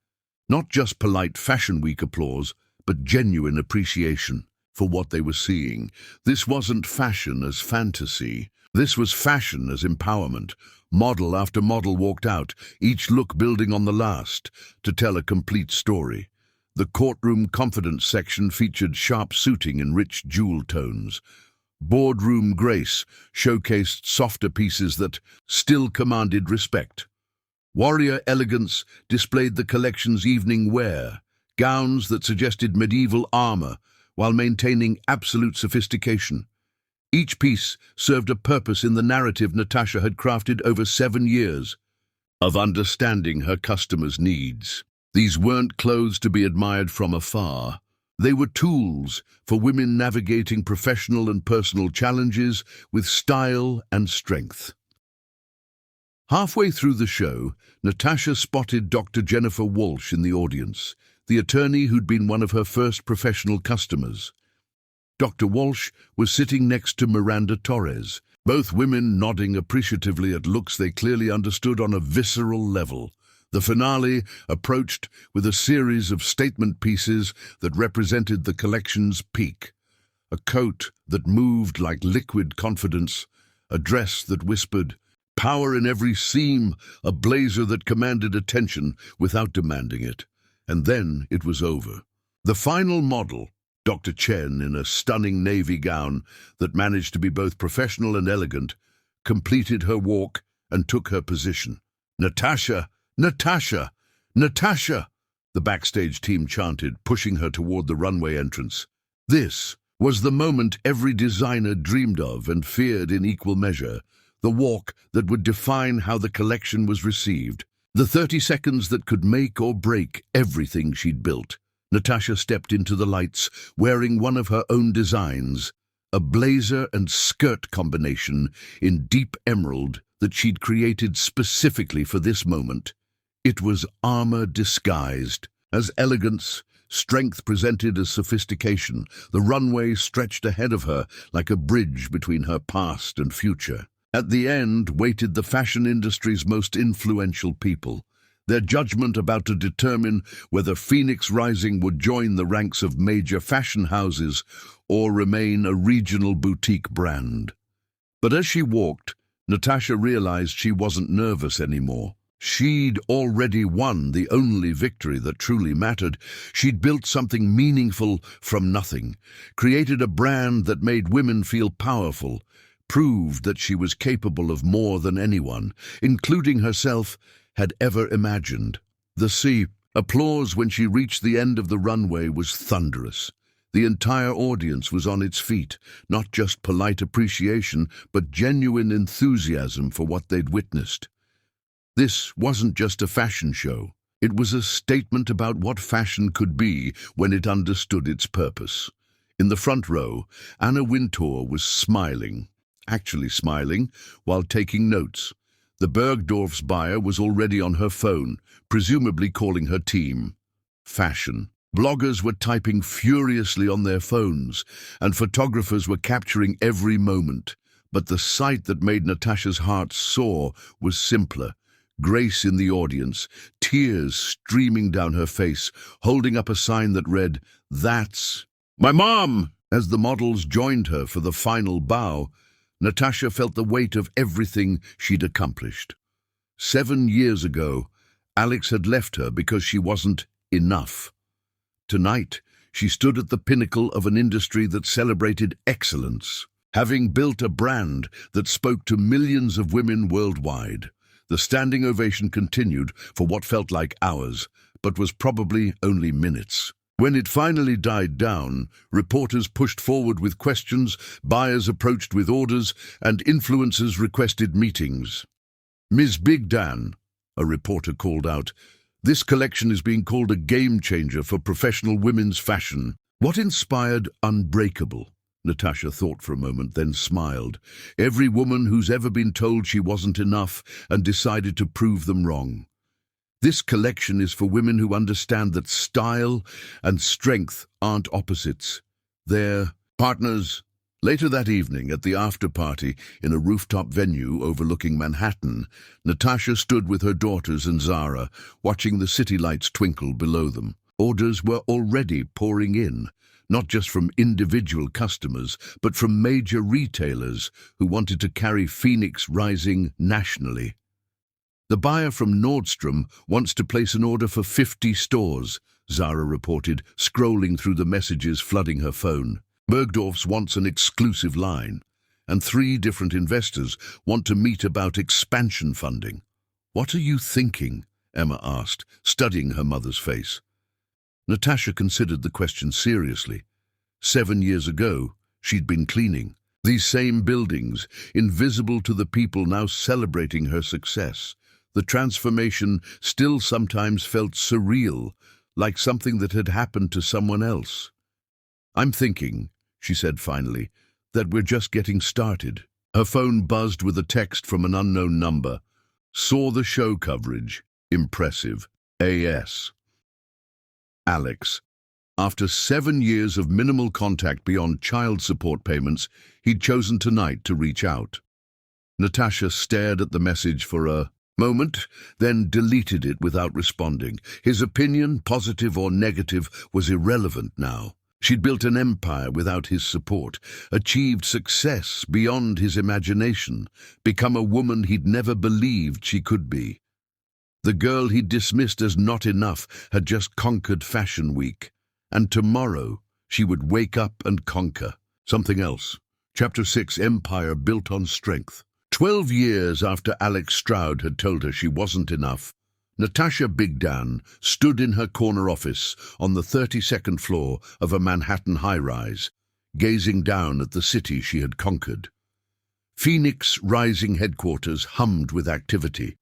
Not just polite Fashion Week applause, but genuine appreciation for what they were seeing. This wasn't fashion as fantasy. This was fashion as empowerment. Model after model walked out, each look building on the last, to tell a complete story. The courtroom confidence section featured sharp suiting in rich jewel tones. Boardroom grace showcased softer pieces that still commanded respect. Warrior elegance displayed the collection's evening wear, gowns that suggested medieval armor while maintaining absolute sophistication. Each piece served a purpose in the narrative Natasha had crafted over 7 years of understanding her customers' needs. These weren't clothes to be admired from afar. They were tools for women navigating professional and personal challenges with style and strength. Halfway through the show, Natasha spotted Dr. Jennifer Walsh in the audience, the attorney who'd been one of her first professional customers. Dr. Walsh was sitting next to Miranda Torres, both women nodding appreciatively at looks they clearly understood on a visceral level. The finale approached with a series of statement pieces that represented the collection's peak. A coat that moved like liquid confidence, a dress that whispered power in every seam, a blazer that commanded attention without demanding it. And then it was over. The final model, Dr. Chen in a stunning navy gown that managed to be both professional and elegant, completed her walk and took her position. "Natasha! Natasha! Natasha!" the backstage team chanted, pushing her toward the runway entrance. This was the moment every designer dreamed of and feared in equal measure, the walk that would define how the collection was received, the 30 seconds that could make or break everything she'd built. Natasha stepped into the lights, wearing one of her own designs, a blazer and skirt combination in deep emerald that she'd created specifically for this moment. It was armor disguised as elegance, strength presented as sophistication. The runway stretched ahead of her like a bridge between her past and future. At the end waited the fashion industry's most influential people, their judgment about to determine whether Phoenix Rising would join the ranks of major fashion houses or remain a regional boutique brand. But as she walked, Natasha realized she wasn't nervous anymore. She'd already won the only victory that truly mattered. She'd built something meaningful from nothing, created a brand that made women feel powerful, proved that she was capable of more than anyone, including herself, had ever imagined. The applause when she reached the end of the runway was thunderous. The entire audience was on its feet, not just polite appreciation, but genuine enthusiasm for what they'd witnessed. This wasn't just a fashion show. It was a statement about what fashion could be when it understood its purpose. In the front row, Anna Wintour was smiling, actually smiling, while taking notes. The Bergdorf's buyer was already on her phone, presumably calling her team. Fashion. Bloggers were typing furiously on their phones, and photographers were capturing every moment. But the sight that made Natasha's heart soar was simpler. Grace in the audience, tears streaming down her face, holding up a sign that read, "That's my mom!" As the models joined her for the final bow, Natasha felt the weight of everything she'd accomplished. 7 years ago, Alex had left her because she wasn't enough. Tonight, she stood at the pinnacle of an industry that celebrated excellence, having built a brand that spoke to millions of women worldwide. The standing ovation continued for what felt like hours, but was probably only minutes. When it finally died down, reporters pushed forward with questions, buyers approached with orders, and influencers requested meetings. "Ms. Big Dan," a reporter called out, "this collection is being called a game changer for professional women's fashion." What inspired Unbreakable? Natasha thought for a moment, then smiled. Every woman who's ever been told she wasn't enough and decided to prove them wrong. This collection is for women who understand that style and strength aren't opposites. They're partners. Later that evening, at the after-party in a rooftop venue overlooking Manhattan, Natasha stood with her daughters and Zara, watching the city lights twinkle below them. Orders were already pouring in, not just from individual customers, but from major retailers who wanted to carry Phoenix Rising nationally. "The buyer from Nordstrom wants to place an order for 50 stores, Zara reported, scrolling through the messages flooding her phone. "Bergdorf's wants an exclusive line, and 3 different investors want to meet about expansion funding." "What are you thinking?" Emma asked, studying her mother's face. Natasha considered the question seriously. 7 years ago, she'd been cleaning. These same buildings, invisible to the people now celebrating her success. The transformation still sometimes felt surreal, like something that had happened to someone else. "I'm thinking," she said finally, "that we're just getting started." Her phone buzzed with a text from an unknown number. "Saw the show coverage. Impressive. AS." Alex. After 7 years of minimal contact beyond child support payments, he'd chosen tonight to reach out. Natasha stared at the message for a moment, then deleted it without responding. His opinion, positive or negative, was irrelevant now. She'd built an empire without his support, achieved success beyond his imagination, become a woman he'd never believed she could be. The girl he'd dismissed as not enough had just conquered Fashion Week, and tomorrow she would wake up and conquer something else. Chapter 6, Empire Built on Strength. 12 years after Alex Stroud had told her she wasn't enough, Natasha Bigdan stood in her corner office on the 32nd floor of a Manhattan high-rise, gazing down at the city she had conquered. Phoenix Rising headquarters hummed with activity.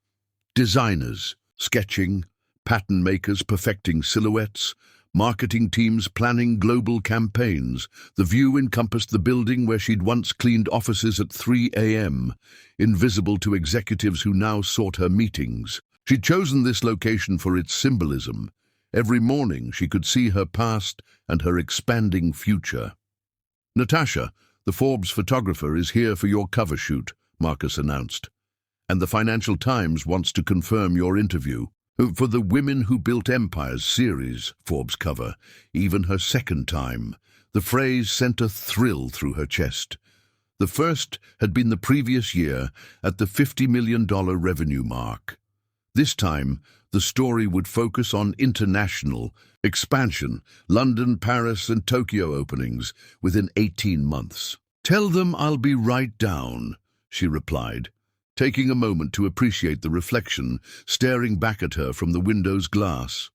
Designers, sketching, pattern makers perfecting silhouettes, marketing teams planning global campaigns. The view encompassed the building where she'd once cleaned offices at 3 a.m., invisible to executives who now sought her meetings. She'd chosen this location for its symbolism. Every morning she could see her past and her expanding future. "Natasha, the Forbes photographer is here for your cover shoot," Marcus announced. "And the Financial Times wants to confirm your interview for the Women Who Built Empires series," Forbes cover, even her second time. The phrase sent a thrill through her chest. The first had been the previous year at the $50 million revenue mark. This time, the story would focus on international expansion, London, Paris, and Tokyo openings within 18 months. "Tell them I'll be right down," she replied, taking a moment to appreciate the reflection staring back at her from the window's glass.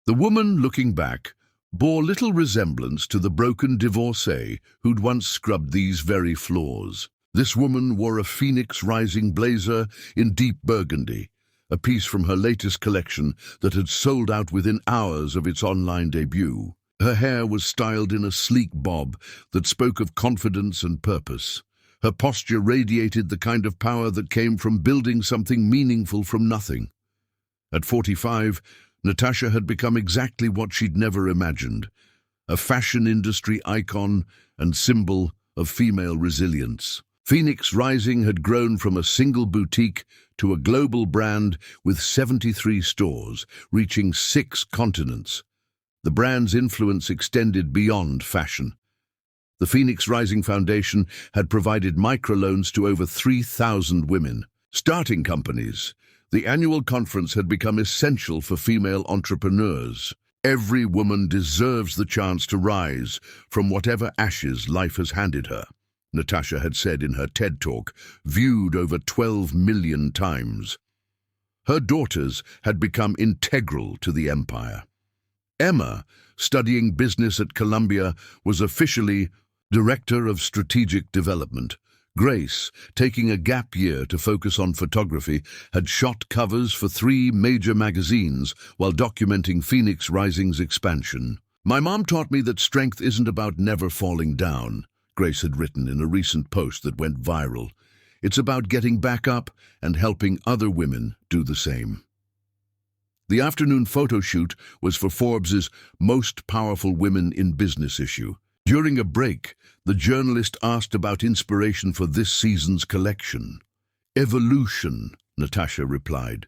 The woman, looking back, bore little resemblance to the broken divorcee who'd once scrubbed these very floors. This woman wore a Phoenix Rising blazer in deep burgundy, a piece from her latest collection that had sold out within hours of its online debut. Her hair was styled in a sleek bob that spoke of confidence and purpose. Her posture radiated the kind of power that came from building something meaningful from nothing. At 45, Natasha had become exactly what she'd never imagined, a fashion industry icon and symbol of female resilience. Phoenix Rising had grown from a single boutique to a global brand with 73 stores, reaching 6 continents. The brand's influence extended beyond fashion. The Phoenix Rising Foundation had provided microloans to over 3,000 women. Starting companies, the annual conference had become essential for female entrepreneurs. Every woman deserves the chance to rise from whatever ashes life has handed her, Natasha had said in her TED Talk, viewed over 12 million times. Her daughters had become integral to the empire. Emma, studying business at Columbia, was officially Director of Strategic Development. Grace, taking a gap year to focus on photography, had shot covers for 3 major magazines while documenting Phoenix Rising's expansion. "My mom taught me that strength isn't about never falling down," Grace had written in a recent post that went viral. "It's about getting back up and helping other women do the same." The afternoon photo shoot was for Forbes's Most Powerful Women in Business issue. During a break, the journalist asked about inspiration for this season's collection. "Evolution," Natasha replied.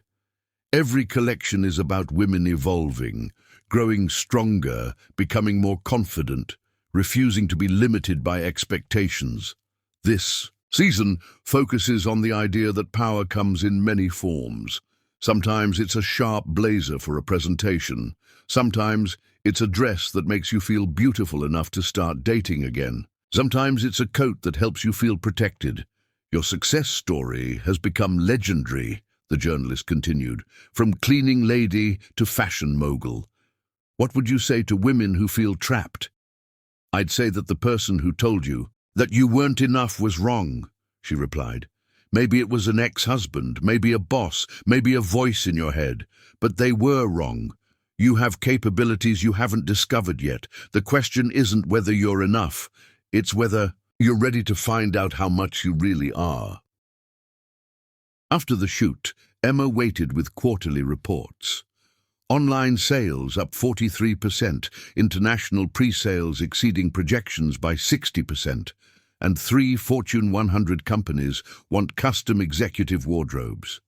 "Every collection is about women evolving, growing stronger, becoming more confident, refusing to be limited by expectations. This season focuses on the idea that power comes in many forms. Sometimes it's a sharp blazer for a presentation. Sometimes it's a dress that makes you feel beautiful enough to start dating again. Sometimes it's a coat that helps you feel protected. Your success story has become legendary," the journalist continued, "from cleaning lady to fashion mogul. What would you say to women who feel trapped?" "I'd say that the person who told you that you weren't enough was wrong," she replied. "Maybe it was an ex-husband, maybe a boss, maybe a voice in your head, but they were wrong. You have capabilities you haven't discovered yet. The question isn't whether you're enough, it's whether you're ready to find out how much you really are." After the shoot, Emma waited with quarterly reports. Online sales up 43%, international pre-sales exceeding projections by 60%, and 3 Fortune 100 companies want custom executive wardrobes.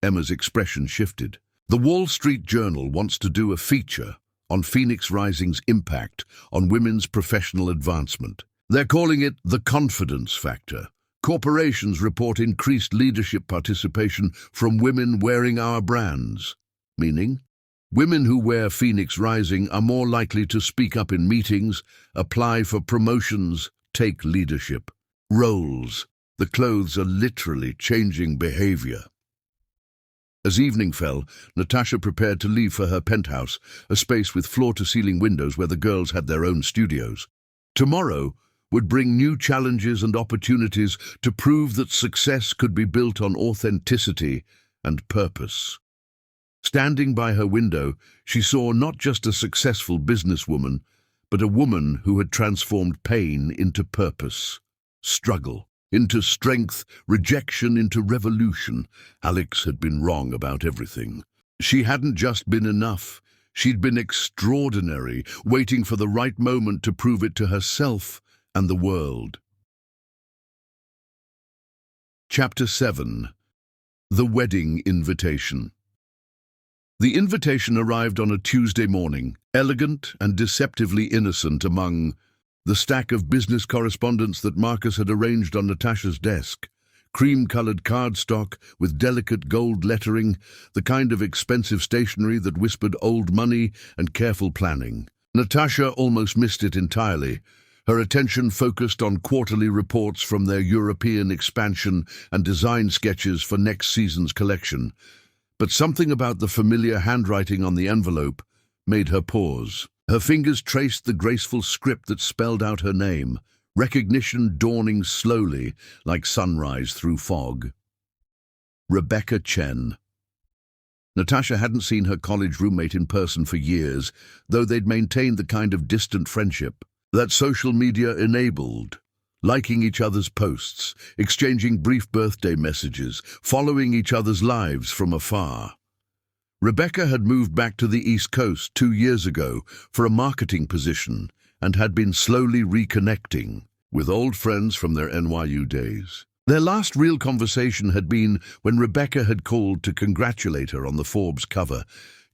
Emma's expression shifted. The Wall Street Journal wants to do a feature on Phoenix Rising's impact on women's professional advancement. They're calling it the confidence factor. Corporations report increased leadership participation from women wearing our brands. Meaning, women who wear Phoenix Rising are more likely to speak up in meetings, apply for promotions, take leadership roles. The clothes are literally changing behavior. As evening fell, Natasha prepared to leave for her penthouse, a space with floor-to-ceiling windows where the girls had their own studios. Tomorrow would bring new challenges and opportunities to prove that success could be built on authenticity and purpose. Standing by her window, she saw not just a successful businesswoman, but a woman who had transformed pain into purpose, struggle into strength, rejection into revolution. Alex had been wrong about everything. She hadn't just been enough. She'd been extraordinary, waiting for the right moment to prove it to herself and the world. Chapter 7. The Wedding Invitation. The invitation arrived on a Tuesday morning, elegant and deceptively innocent among the stack of business correspondence that Marcus had arranged on Natasha's desk. Cream-colored cardstock with delicate gold lettering, the kind of expensive stationery that whispered old money and careful planning. Natasha almost missed it entirely. Her attention focused on quarterly reports from their European expansion and design sketches for next season's collection. But something about the familiar handwriting on the envelope made her pause. Her fingers traced the graceful script that spelled out her name, recognition dawning slowly like sunrise through fog. Rebecca Chen. Natasha hadn't seen her college roommate in person for years, though they'd maintained the kind of distant friendship that social media enabled, liking each other's posts, exchanging brief birthday messages, following each other's lives from afar. Rebecca had moved back to the East Coast 2 years ago for a marketing position and had been slowly reconnecting with old friends from their NYU days. Their last real conversation had been when Rebecca had called to congratulate her on the Forbes cover,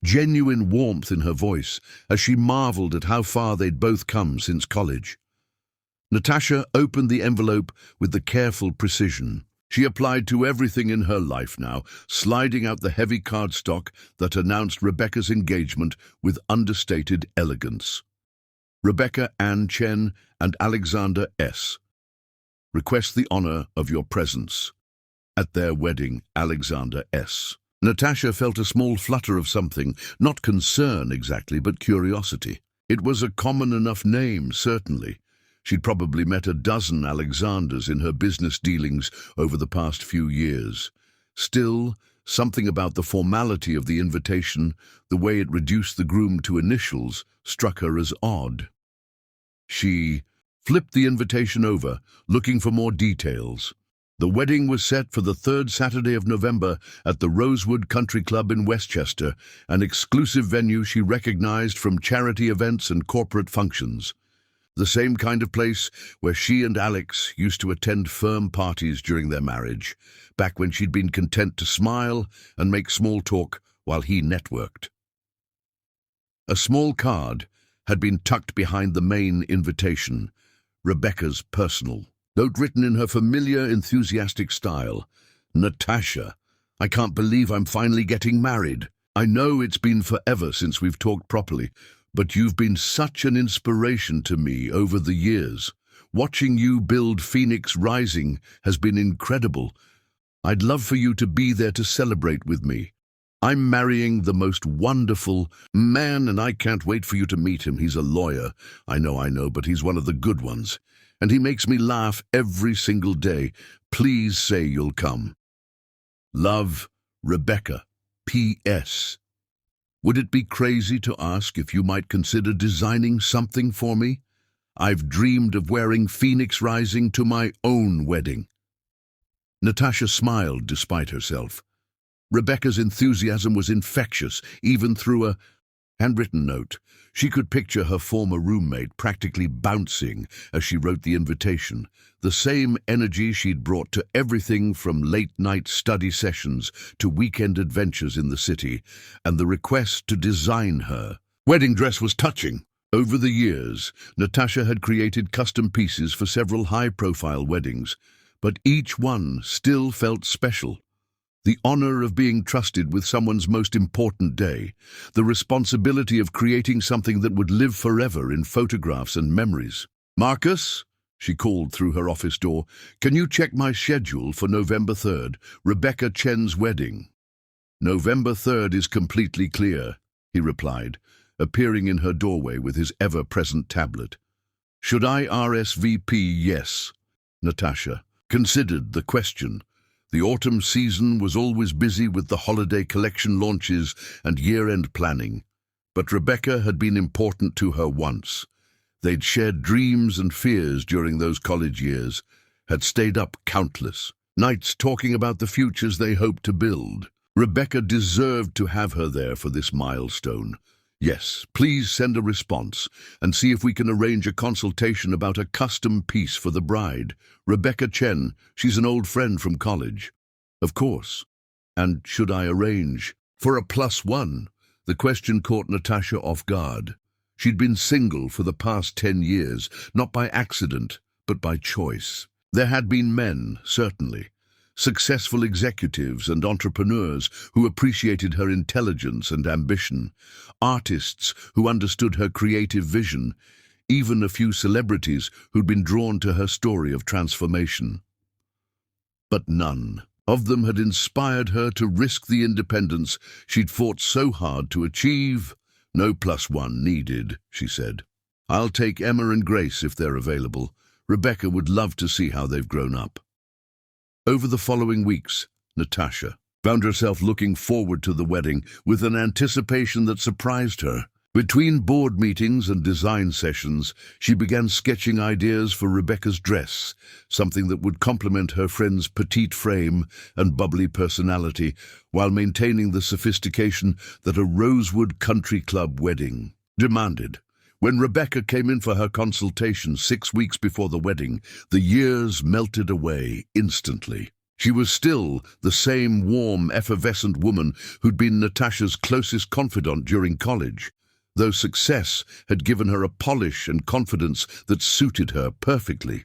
genuine warmth in her voice as she marveled at how far they'd both come since college. Natasha opened the envelope with the careful precision she applied to everything in her life now, sliding out the heavy cardstock that announced Rebecca's engagement with understated elegance. Rebecca Ann Chen and Alexander S. request the honor of your presence at their wedding, Alexander S. Natasha felt a small flutter of something, not concern exactly, but curiosity. It was a common enough name, certainly. She'd probably met a dozen Alexanders in her business dealings over the past few years. Still, something about the formality of the invitation, the way it reduced the groom to initials, struck her as odd. She flipped the invitation over, looking for more details. The wedding was set for the 3rd Saturday of November at the Rosewood Country Club in Westchester, an exclusive venue she recognized from charity events and corporate functions. The same kind of place where she and Alex used to attend firm parties during their marriage, back when she'd been content to smile and make small talk while he networked. A small card had been tucked behind the main invitation, Rebecca's personal note written in her familiar, enthusiastic style. Natasha, I can't believe I'm finally getting married. I know it's been forever since we've talked properly, but you've been such an inspiration to me over the years. Watching you build Phoenix Rising has been incredible. I'd love for you to be there to celebrate with me. I'm marrying the most wonderful man, and I can't wait for you to meet him. He's a lawyer. I know, but he's one of the good ones. And he makes me laugh every single day. Please say you'll come. Love, Rebecca. P.S. Would it be crazy to ask if you might consider designing something for me? I've dreamed of wearing Phoenix Rising to my own wedding. Natasha smiled despite herself. Rebecca's enthusiasm was infectious, even through a handwritten note. She could picture her former roommate practically bouncing as she wrote the invitation, the same energy she'd brought to everything from late-night study sessions to weekend adventures in the city, and the request to design her wedding dress was touching. Over the years, Natasha had created custom pieces for several high-profile weddings, but each one still felt special. The honor of being trusted with someone's most important day, the responsibility of creating something that would live forever in photographs and memories. Marcus, she called through her office door. "Can you check my schedule for November 3rd, Rebecca Chen's wedding?" "November 3rd is completely clear," he replied, appearing in her doorway with his ever-present tablet. "Should I RSVP? Yes." Natasha considered the question. The autumn season was always busy with the holiday collection launches and year-end planning. But Rebecca had been important to her once. They'd shared dreams and fears during those college years, had stayed up countless nights talking about the futures they hoped to build. Rebecca deserved to have her there for this milestone. "Yes, please send a response and see if we can arrange a consultation about a custom piece for the bride. Rebecca Chen, she's an old friend from college." "Of course. And should I arrange for a +1? The question caught Natasha off guard. She'd been single for the past 10 years, not by accident, but by choice. There had been men, certainly, successful executives and entrepreneurs who appreciated her intelligence and ambition, artists who understood her creative vision, even a few celebrities who'd been drawn to her story of transformation. But none of them had inspired her to risk the independence she'd fought so hard to achieve. "No +1 needed," she said. "I'll take Emma and Grace if they're available. Rebecca would love to see how they've grown up." Over the following weeks, Natasha found herself looking forward to the wedding with an anticipation that surprised her. Between board meetings and design sessions, she began sketching ideas for Rebecca's dress, something that would complement her friend's petite frame and bubbly personality, while maintaining the sophistication that a Rosewood Country Club wedding demanded. When Rebecca came in for her consultation 6 weeks before the wedding, the years melted away instantly. She was still the same warm, effervescent woman who'd been Natasha's closest confidant during college, though success had given her a polish and confidence that suited her perfectly.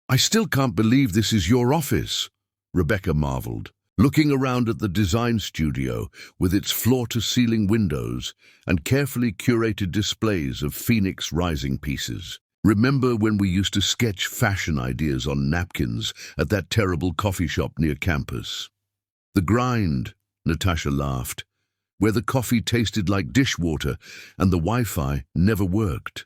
"I still can't believe this is your office," Rebecca marveled, looking around at the design studio with its floor-to-ceiling windows and carefully curated displays of Phoenix Rising pieces. "Remember when we used to sketch fashion ideas on napkins at that terrible coffee shop near campus?" "The Grind," Natasha laughed, "where the coffee tasted like dishwater and the Wi-Fi never worked."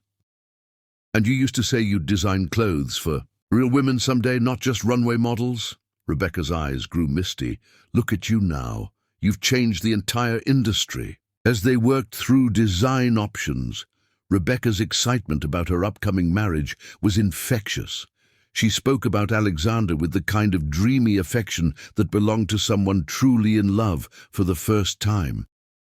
"And you used to say you'd design clothes for real women someday, not just runway models?" Rebecca's eyes grew misty. "Look at you now. You've changed the entire industry." As they worked through design options, Rebecca's excitement about her upcoming marriage was infectious. She spoke about Alexander with the kind of dreamy affection that belonged to someone truly in love for the first time.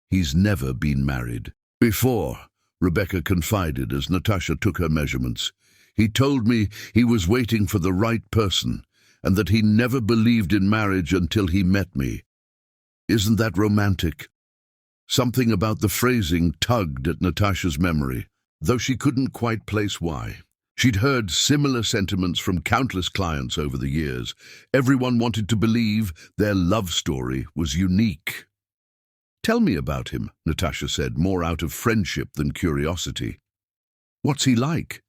"He's never been married before," Rebecca confided as Natasha took her measurements. "He told me he was waiting for the right person, and that he never believed in marriage until he met me. Isn't that romantic?" Something about the phrasing tugged at Natasha's memory, though she couldn't quite place why. She'd heard similar sentiments from countless clients over the years. Everyone wanted to believe their love story was unique. "Tell me about him," Natasha said, more out of friendship than curiosity. "What's he like?"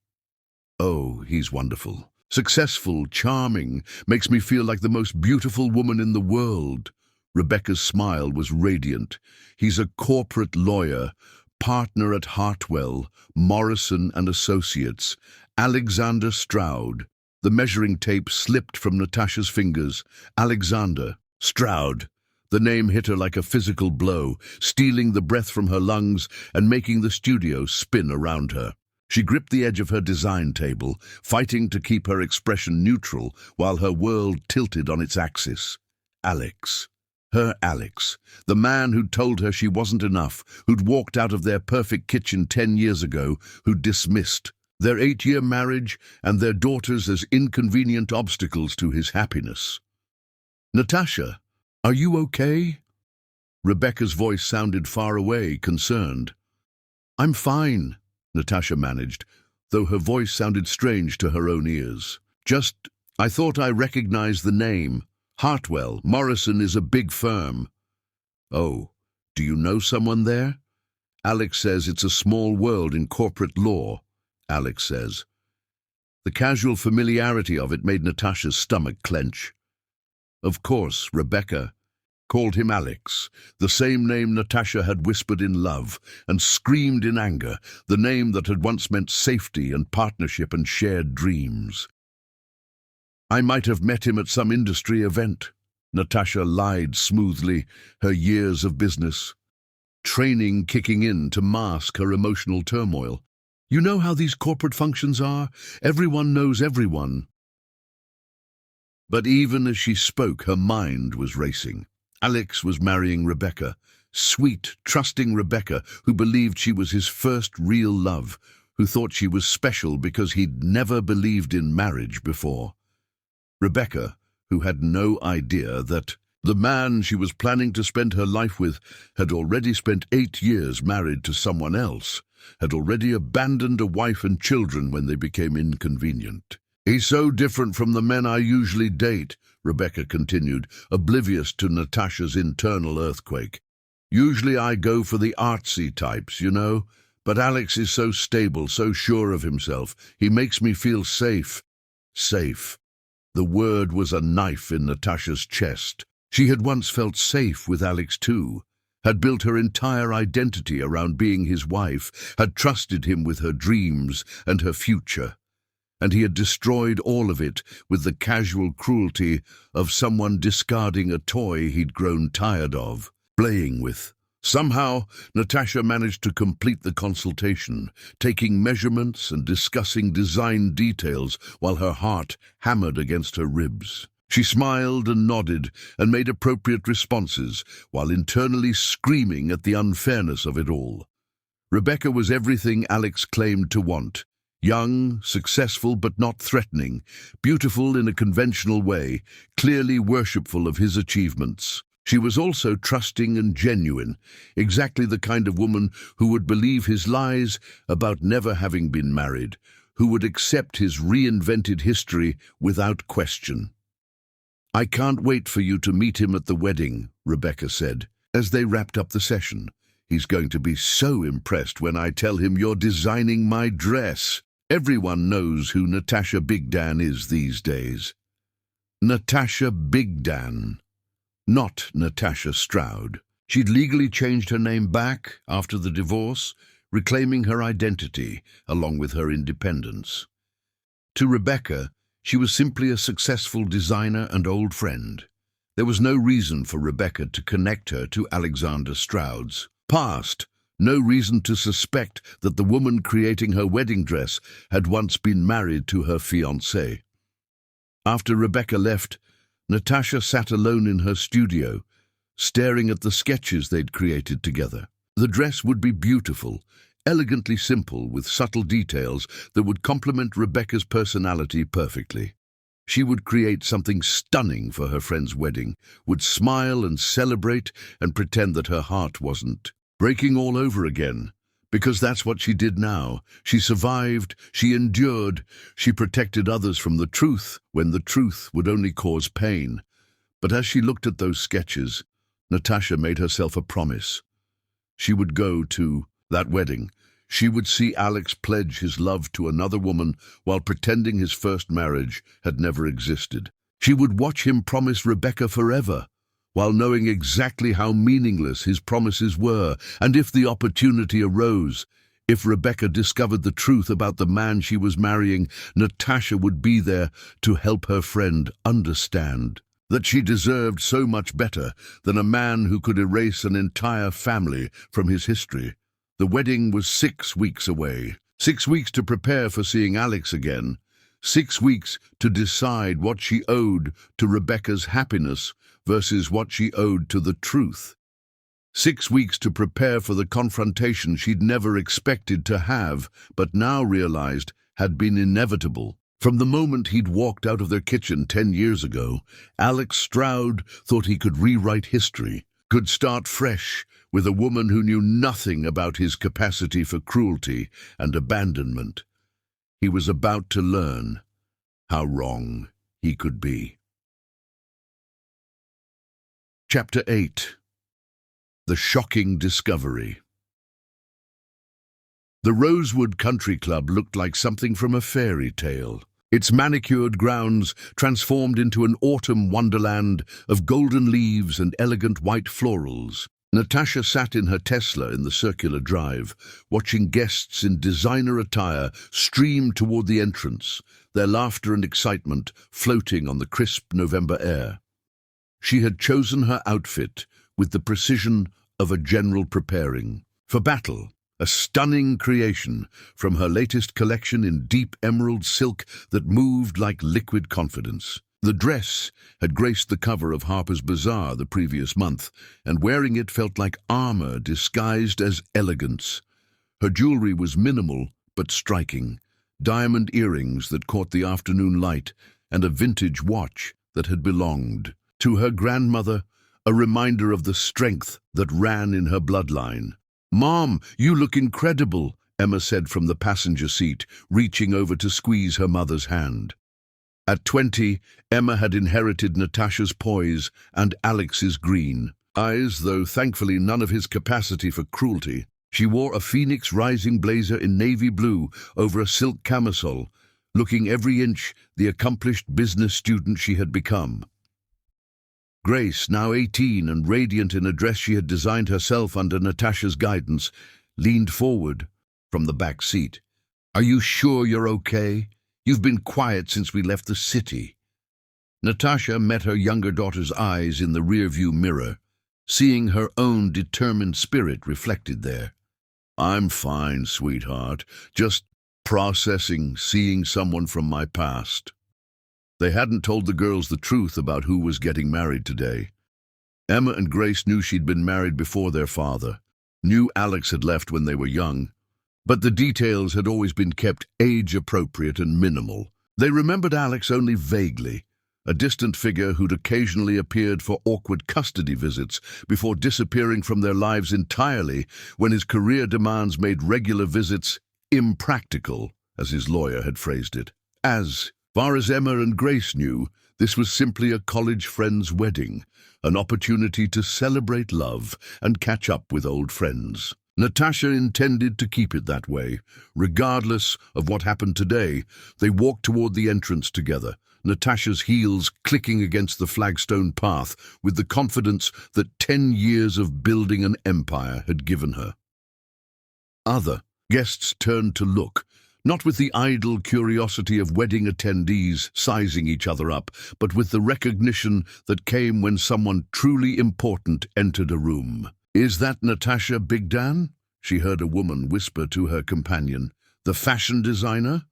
"Oh, he's wonderful. Successful, charming, makes me feel like the most beautiful woman in the world." Rebecca's smile was radiant. "He's a corporate lawyer, partner at Hartwell, Morrison and Associates, Alexander Stroud." The measuring tape slipped from Natasha's fingers. Alexander Stroud. The name hit her like a physical blow, stealing the breath from her lungs and making the studio spin around her. She gripped the edge of her design table, fighting to keep her expression neutral while her world tilted on its axis. Alex. Her Alex. The man who'd told her she wasn't enough, who'd walked out of their perfect kitchen 10 years ago, who'd dismissed their 8-year marriage and their daughters as inconvenient obstacles to his happiness. "Natasha, are you okay?" Rebecca's voice sounded far away, concerned. "I'm fine," Natasha managed, though her voice sounded strange to her own ears. I thought I recognized the name. Hartwell, Morrison is a big firm." "Oh, do you know someone there?" "Alex says it's a small world in corporate law," Alex says. The casual familiarity of it made Natasha's stomach clench. Of course, Rebecca called him Alex, the same name Natasha had whispered in love and screamed in anger, the name that had once meant safety and partnership and shared dreams. I might have met him at some industry event, Natasha lied smoothly, her years of business training kicking in to mask her emotional turmoil. You know how these corporate functions are? Everyone knows everyone. But even as she spoke, her mind was racing. Alex was marrying Rebecca, sweet, trusting Rebecca, who believed she was his first real love, who thought she was special because he'd never believed in marriage before. Rebecca, who had no idea that the man she was planning to spend her life with had already spent 8 years married to someone else, had already abandoned a wife and children when they became inconvenient. He's so different from the men I usually date, Rebecca continued, oblivious to Natasha's internal earthquake. Usually I go for the artsy types, you know, but Alex is so stable, so sure of himself. He makes me feel safe. Safe. The word was a knife in Natasha's chest. She had once felt safe with Alex too, had built her entire identity around being his wife, had trusted him with her dreams and her future. And he had destroyed all of it with the casual cruelty of someone discarding a toy he'd grown tired of, playing with. Somehow, Natasha managed to complete the consultation, taking measurements and discussing design details while her heart hammered against her ribs. She smiled and nodded and made appropriate responses while internally screaming at the unfairness of it all. Rebecca was everything Alex claimed to want. Young, successful but not threatening, beautiful in a conventional way, clearly worshipful of his achievements. She was also trusting and genuine, exactly the kind of woman who would believe his lies about never having been married, who would accept his reinvented history without question. I can't wait for you to meet him at the wedding, Rebecca said, as they wrapped up the session. He's going to be so impressed when I tell him you're designing my dress. Everyone knows who Natasha Bigdan is these days. Natasha Bigdan, not Natasha Stroud. She'd legally changed her name back after the divorce, reclaiming her identity along with her independence. To Rebecca, she was simply a successful designer and old friend. There was no reason for Rebecca to connect her to Alexander Stroud's past, no reason to suspect that the woman creating her wedding dress had once been married to her fiancé. After Rebecca left, Natasha sat alone in her studio, staring at the sketches they'd created together. The dress would be beautiful, elegantly simple with subtle details that would complement Rebecca's personality perfectly. She would create something stunning for her friend's wedding, would smile and celebrate and pretend that her heart wasn't breaking all over again, because that's what she did now. She survived, she endured, she protected others from the truth when the truth would only cause pain. But as she looked at those sketches, Natasha made herself a promise. She would go to that wedding. She would see Alex pledge his love to another woman while pretending his first marriage had never existed. She would watch him promise Rebecca forever, while knowing exactly how meaningless his promises were, and if the opportunity arose, if Rebecca discovered the truth about the man she was marrying, Natasha would be there to help her friend understand that she deserved so much better than a man who could erase an entire family from his history. The wedding was 6 weeks away. 6 weeks to prepare for seeing Alex again. 6 weeks to decide what she owed to Rebecca's happiness versus what she owed to the truth. 6 weeks to prepare for the confrontation she'd never expected to have, but now realized had been inevitable. From the moment he'd walked out of their kitchen 10 years ago, Alex Stroud thought he could rewrite history, could start fresh with a woman who knew nothing about his capacity for cruelty and abandonment. He was about to learn how wrong he could be. Chapter 8. The Shocking Discovery. The Rosewood Country Club looked like something from a fairy tale. its manicured grounds transformed into an autumn wonderland of golden leaves and elegant white florals. Natasha sat in her Tesla in the circular drive, watching guests in designer attire stream toward the entrance, their laughter and excitement floating on the crisp November air. She had chosen her outfit with the precision of a general preparing for battle, a stunning creation from her latest collection in deep emerald silk that moved like liquid confidence. The dress had graced the cover of Harper's Bazaar the previous month, and wearing it felt like armor disguised as elegance. Her jewelry was minimal but striking, diamond earrings that caught the afternoon light, and a vintage watch that had belonged to her grandmother, a reminder of the strength that ran in her bloodline. "Mom, you look incredible," Emma said from the passenger seat, reaching over to squeeze her mother's hand. At 20, Emma had inherited Natasha's poise and Alex's green eyes, though thankfully none of his capacity for cruelty. She wore a Phoenix Rising blazer in navy blue over a silk camisole, looking every inch the accomplished business student she had become. Grace, now 18 and radiant in a dress she had designed herself under Natasha's guidance, leaned forward from the back seat. "Are you sure you're okay? You've been quiet since we left the city." Natasha met her younger daughter's eyes in the rearview mirror, seeing her own determined spirit reflected there. "I'm fine, sweetheart. Just processing seeing someone from my past." They hadn't told the girls the truth about who was getting married today. Emma and Grace knew she'd been married before their father, knew Alex had left when they were young, but the details had always been kept age-appropriate and minimal. They remembered Alex only vaguely, a distant figure who'd occasionally appeared for awkward custody visits before disappearing from their lives entirely when his career demands made regular visits impractical, as his lawyer had phrased it. As far as Emma and Grace knew, this was simply a college friend's wedding, an opportunity to celebrate love and catch up with old friends. Natasha intended to keep it that way. Regardless of what happened today, they walked toward the entrance together, Natasha's heels clicking against the flagstone path with the confidence that 10 years of building an empire had given her. Other guests turned to look, not with the idle curiosity of wedding attendees sizing each other up, but with the recognition that came when someone truly important entered a room. "Is that Natasha Bigdan?" she heard a woman whisper to her companion. "The fashion designer?"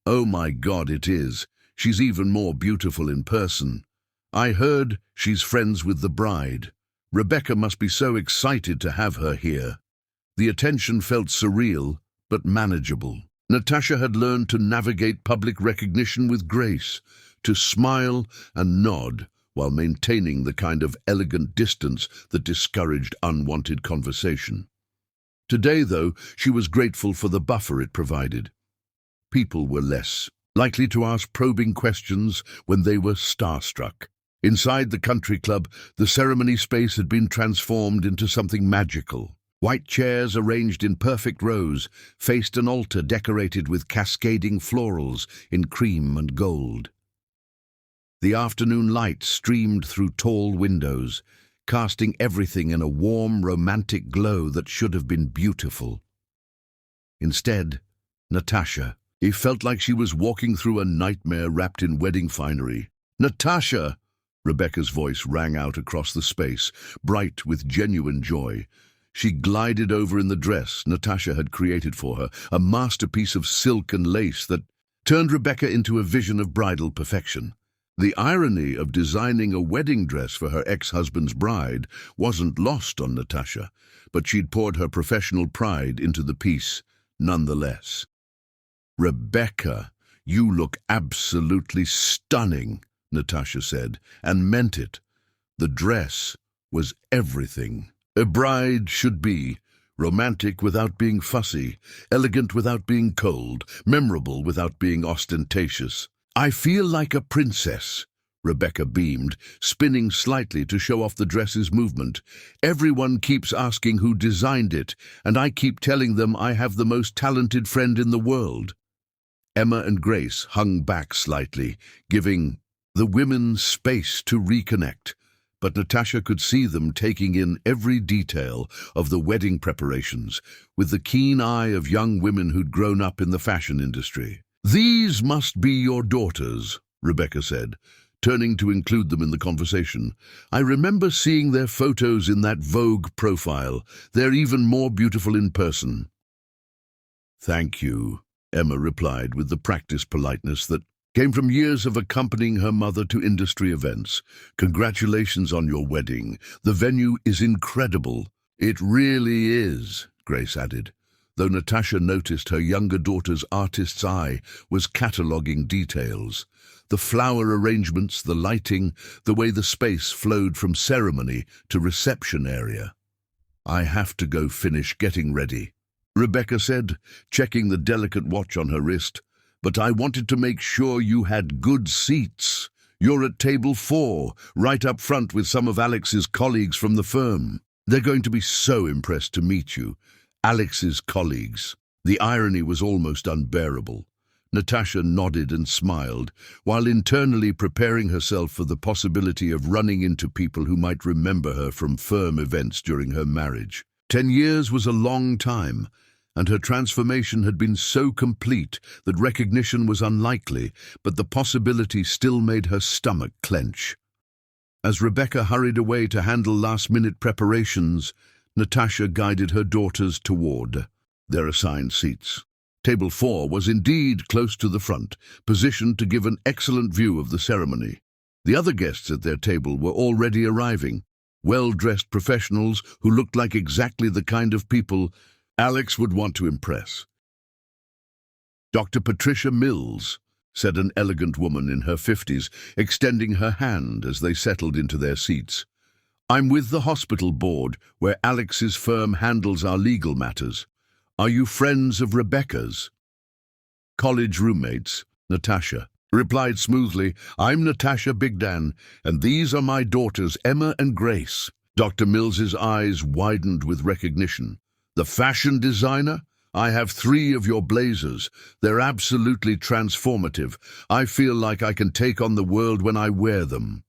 "Oh my God, it is. She's even more beautiful in person. I heard she's friends with the bride. Rebecca must be so excited to have her here." The attention felt surreal, but manageable. Natasha had learned to navigate public recognition with grace, to smile and nod while maintaining the kind of elegant distance that discouraged unwanted conversation. Today, though, she was grateful for the buffer it provided. People were less likely to ask probing questions when they were starstruck. Inside the country club, the ceremony space had been transformed into something magical. White chairs arranged in perfect rows faced an altar decorated with cascading florals in cream and gold. The afternoon light streamed through tall windows, casting everything in a warm, romantic glow that should have been beautiful. Instead, Natasha. It felt like she was walking through a nightmare wrapped in wedding finery. "Natasha!" Rebecca's voice rang out across the space, bright with genuine joy. She glided over in the dress Natasha had created for her, a masterpiece of silk and lace that turned Rebecca into a vision of bridal perfection. The irony of designing a wedding dress for her ex-husband's bride wasn't lost on Natasha, but she'd poured her professional pride into the piece nonetheless. "Rebecca, you look absolutely stunning," Natasha said, and meant it. The dress was everything a bride should be: romantic without being fussy, elegant without being cold, memorable without being ostentatious. "I feel like a princess," Rebecca beamed, spinning slightly to show off the dress's movement. "Everyone keeps asking who designed it, and I keep telling them I have the most talented friend in the world." Emma and Grace hung back slightly, giving the women space to reconnect, but Natasha could see them taking in every detail of the wedding preparations with the keen eye of young women who'd grown up in the fashion industry. "These must be your daughters," Rebecca said, turning to include them in the conversation. "I remember seeing their photos in that Vogue profile. They're even more beautiful in person." "Thank you," Emma replied with the practiced politeness that came from years of accompanying her mother to industry events. "Congratulations on your wedding. The venue is incredible." "It really is," Grace added, though Natasha noticed her younger daughter's artist's eye was cataloguing details. The flower arrangements, the lighting, the way the space flowed from ceremony to reception area. "I have to go finish getting ready," Rebecca said, checking the delicate watch on her wrist. "But I wanted to make sure you had good seats. You're at table 4, right up front with some of Alex's colleagues from the firm. They're going to be so impressed to meet you." Alex's colleagues. The irony was almost unbearable. Natasha nodded and smiled, while internally preparing herself for the possibility of running into people who might remember her from firm events during her marriage. 10 years was a long time, and her transformation had been so complete that recognition was unlikely, but the possibility still made her stomach clench. As Rebecca hurried away to handle last-minute preparations, Natasha guided her daughters toward their assigned seats. Table 4 was indeed close to the front, positioned to give an excellent view of the ceremony. The other guests at their table were already arriving, well-dressed professionals who looked like exactly the kind of people Alex would want to impress. "Dr. Patricia Mills," said an elegant woman in her 50s, extending her hand as they settled into their seats. "I'm with the hospital board, where Alex's firm handles our legal matters. Are you friends of Rebecca's?" "College roommates," Natasha replied smoothly. "I'm Natasha Bigdan, and these are my daughters, Emma and Grace." Dr. Mills's eyes widened with recognition. "The fashion designer? I have 3 of your blazers. They're absolutely transformative. I feel like I can take on the world when I wear them."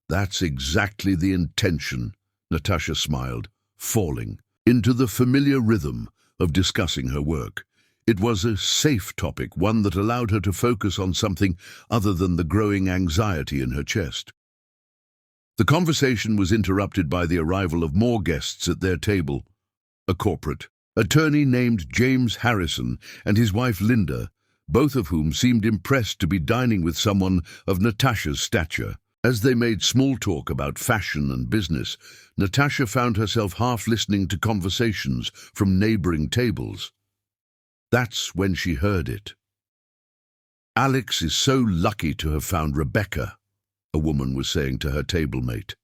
"That's exactly the intention," Natasha smiled, falling into the familiar rhythm of discussing her work. It was a safe topic, one that allowed her to focus on something other than the growing anxiety in her chest. The conversation was interrupted by the arrival of more guests at their table. A corporate attorney named James Harrison and his wife Linda, both of whom seemed impressed to be dining with someone of Natasha's stature. As they made small talk about fashion and business, Natasha found herself half listening to conversations from neighboring tables. That's when she heard it. "Alex is so lucky to have found Rebecca," a woman was saying to her table mate.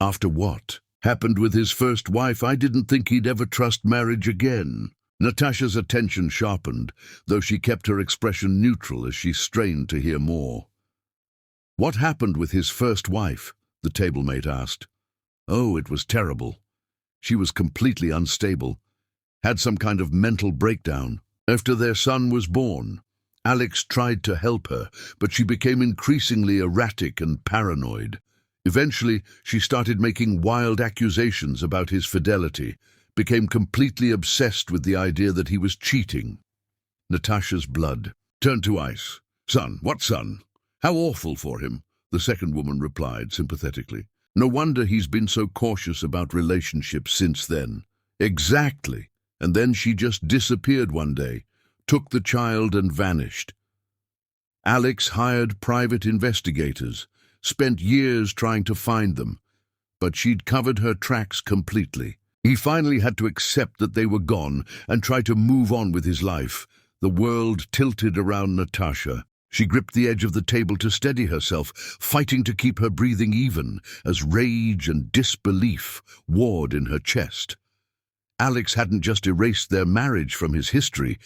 "After what happened with his first wife, I didn't think he'd ever trust marriage again." Natasha's attention sharpened, though she kept her expression neutral as she strained to hear more. "What happened with his first wife?" the tablemate asked. "Oh, it was terrible. She was completely unstable, had some kind of mental breakdown. After their son was born, Alex tried to help her, but she became increasingly erratic and paranoid. Eventually, she started making wild accusations about his fidelity, became completely obsessed with the idea that he was cheating." Natasha's blood turned to ice. "Son? What son? How awful for him," the second woman replied sympathetically. "No wonder he's been so cautious about relationships since then." "Exactly. And then she just disappeared one day, took the child and vanished. Alex hired private investigators, spent years trying to find them, but she'd covered her tracks completely. He finally had to accept that they were gone and try to move on with his life." The world tilted around Natasha. She gripped the edge of the table to steady herself, fighting to keep her breathing even, as rage and disbelief warred in her chest. Alex hadn't just erased their marriage from his history,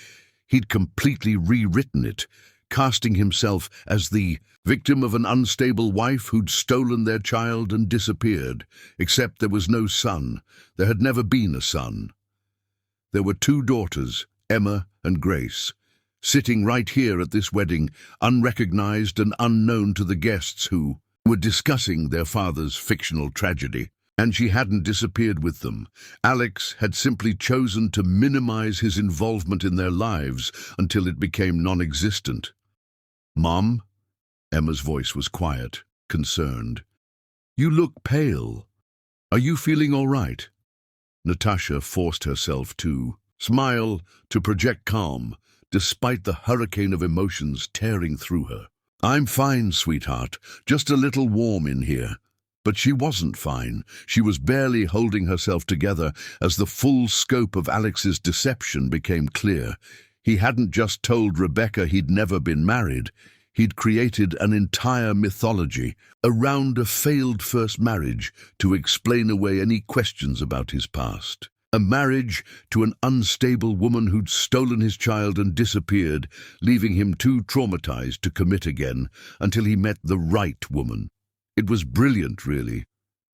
he'd completely rewritten it, casting himself as the victim of an unstable wife who'd stolen their child and disappeared. Except there was no son. There had never been a son. There were 2 daughters, Emma and Grace, sitting right here at this wedding, unrecognized and unknown to the guests who were discussing their father's fictional tragedy. And she hadn't disappeared with them. Alex had simply chosen to minimize his involvement in their lives until it became non-existent. "Mom?" Emma's voice was quiet, concerned. "You look pale. Are you feeling all right?" Natasha forced herself to smile, to project calm, despite the hurricane of emotions tearing through her. "I'm fine, sweetheart, just a little warm in here." But she wasn't fine. She was barely holding herself together as the full scope of Alex's deception became clear. He hadn't just told Rebecca he'd never been married. He'd created an entire mythology around a failed first marriage to explain away any questions about his past. A marriage to an unstable woman who'd stolen his child and disappeared, leaving him too traumatized to commit again until he met the right woman. It was brilliant, really.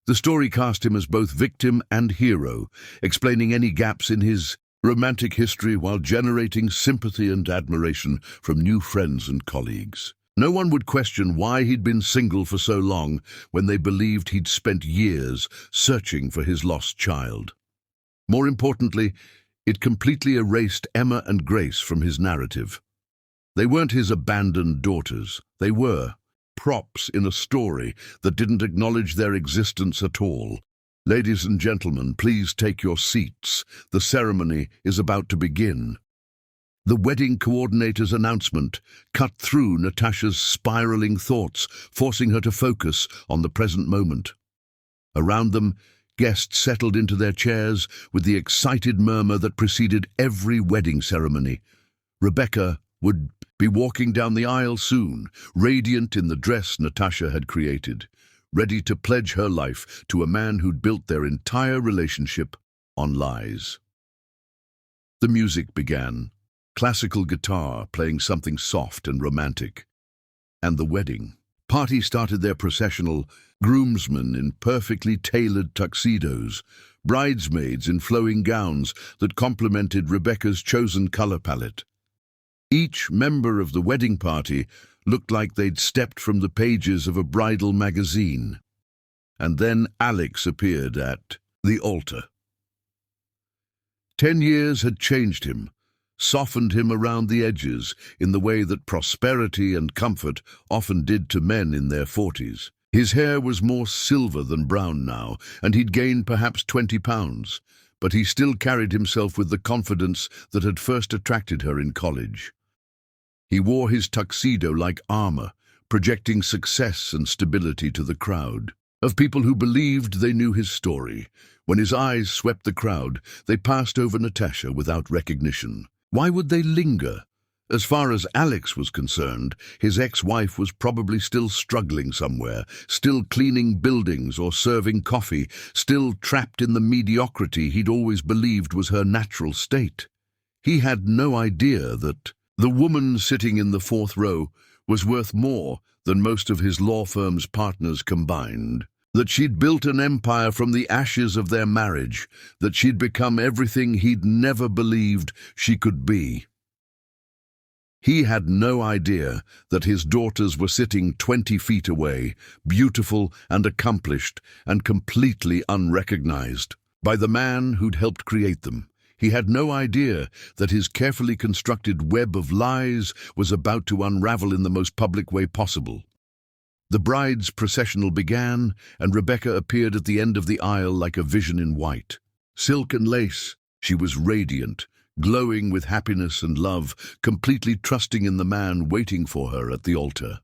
The story cast him as both victim and hero, explaining any gaps in his romantic history while generating sympathy and admiration from new friends and colleagues. No one would question why he'd been single for so long when they believed he'd spent years searching for his lost child. More importantly, it completely erased Emma and Grace from his narrative. They weren't his abandoned daughters. They were props in a story that didn't acknowledge their existence at all. "Ladies and gentlemen, please take your seats. The ceremony is about to begin." The wedding coordinator's announcement cut through Natasha's spiraling thoughts, forcing her to focus on the present moment. Around them, guests settled into their chairs with the excited murmur that preceded every wedding ceremony. Rebecca would be walking down the aisle soon, radiant in the dress Natasha had created, ready to pledge her life to a man who'd built their entire relationship on lies. The music began, classical guitar playing something soft and romantic. And the wedding party started their processional, groomsmen in perfectly tailored tuxedos, bridesmaids in flowing gowns that complemented Rebecca's chosen color palette. Each member of the wedding party looked like they'd stepped from the pages of a bridal magazine. And then Alex appeared at the altar. 10 years had changed him, softened him around the edges in the way that prosperity and comfort often did to men in their 40s. His hair was more silver than brown now, and he'd gained perhaps 20 pounds, but he still carried himself with the confidence that had first attracted her in college. He wore his tuxedo like armor, projecting success and stability to the crowd of people who believed they knew his story. When his eyes swept the crowd, they passed over Natasha without recognition. Why would they linger? As far as Alex was concerned, his ex-wife was probably still struggling somewhere, still cleaning buildings or serving coffee, still trapped in the mediocrity he'd always believed was her natural state. He had no idea that the woman sitting in the 4th row was worth more than most of his law firm's partners combined, that she'd built an empire from the ashes of their marriage, that she'd become everything he'd never believed she could be. He had no idea that his daughters were sitting 20 feet away, beautiful and accomplished and completely unrecognized by the man who'd helped create them. He had no idea that his carefully constructed web of lies was about to unravel in the most public way possible. The bride's processional began, and Rebecca appeared at the end of the aisle like a vision in white. Silk and lace, she was radiant, glowing with happiness and love, completely trusting in the man waiting for her at the altar.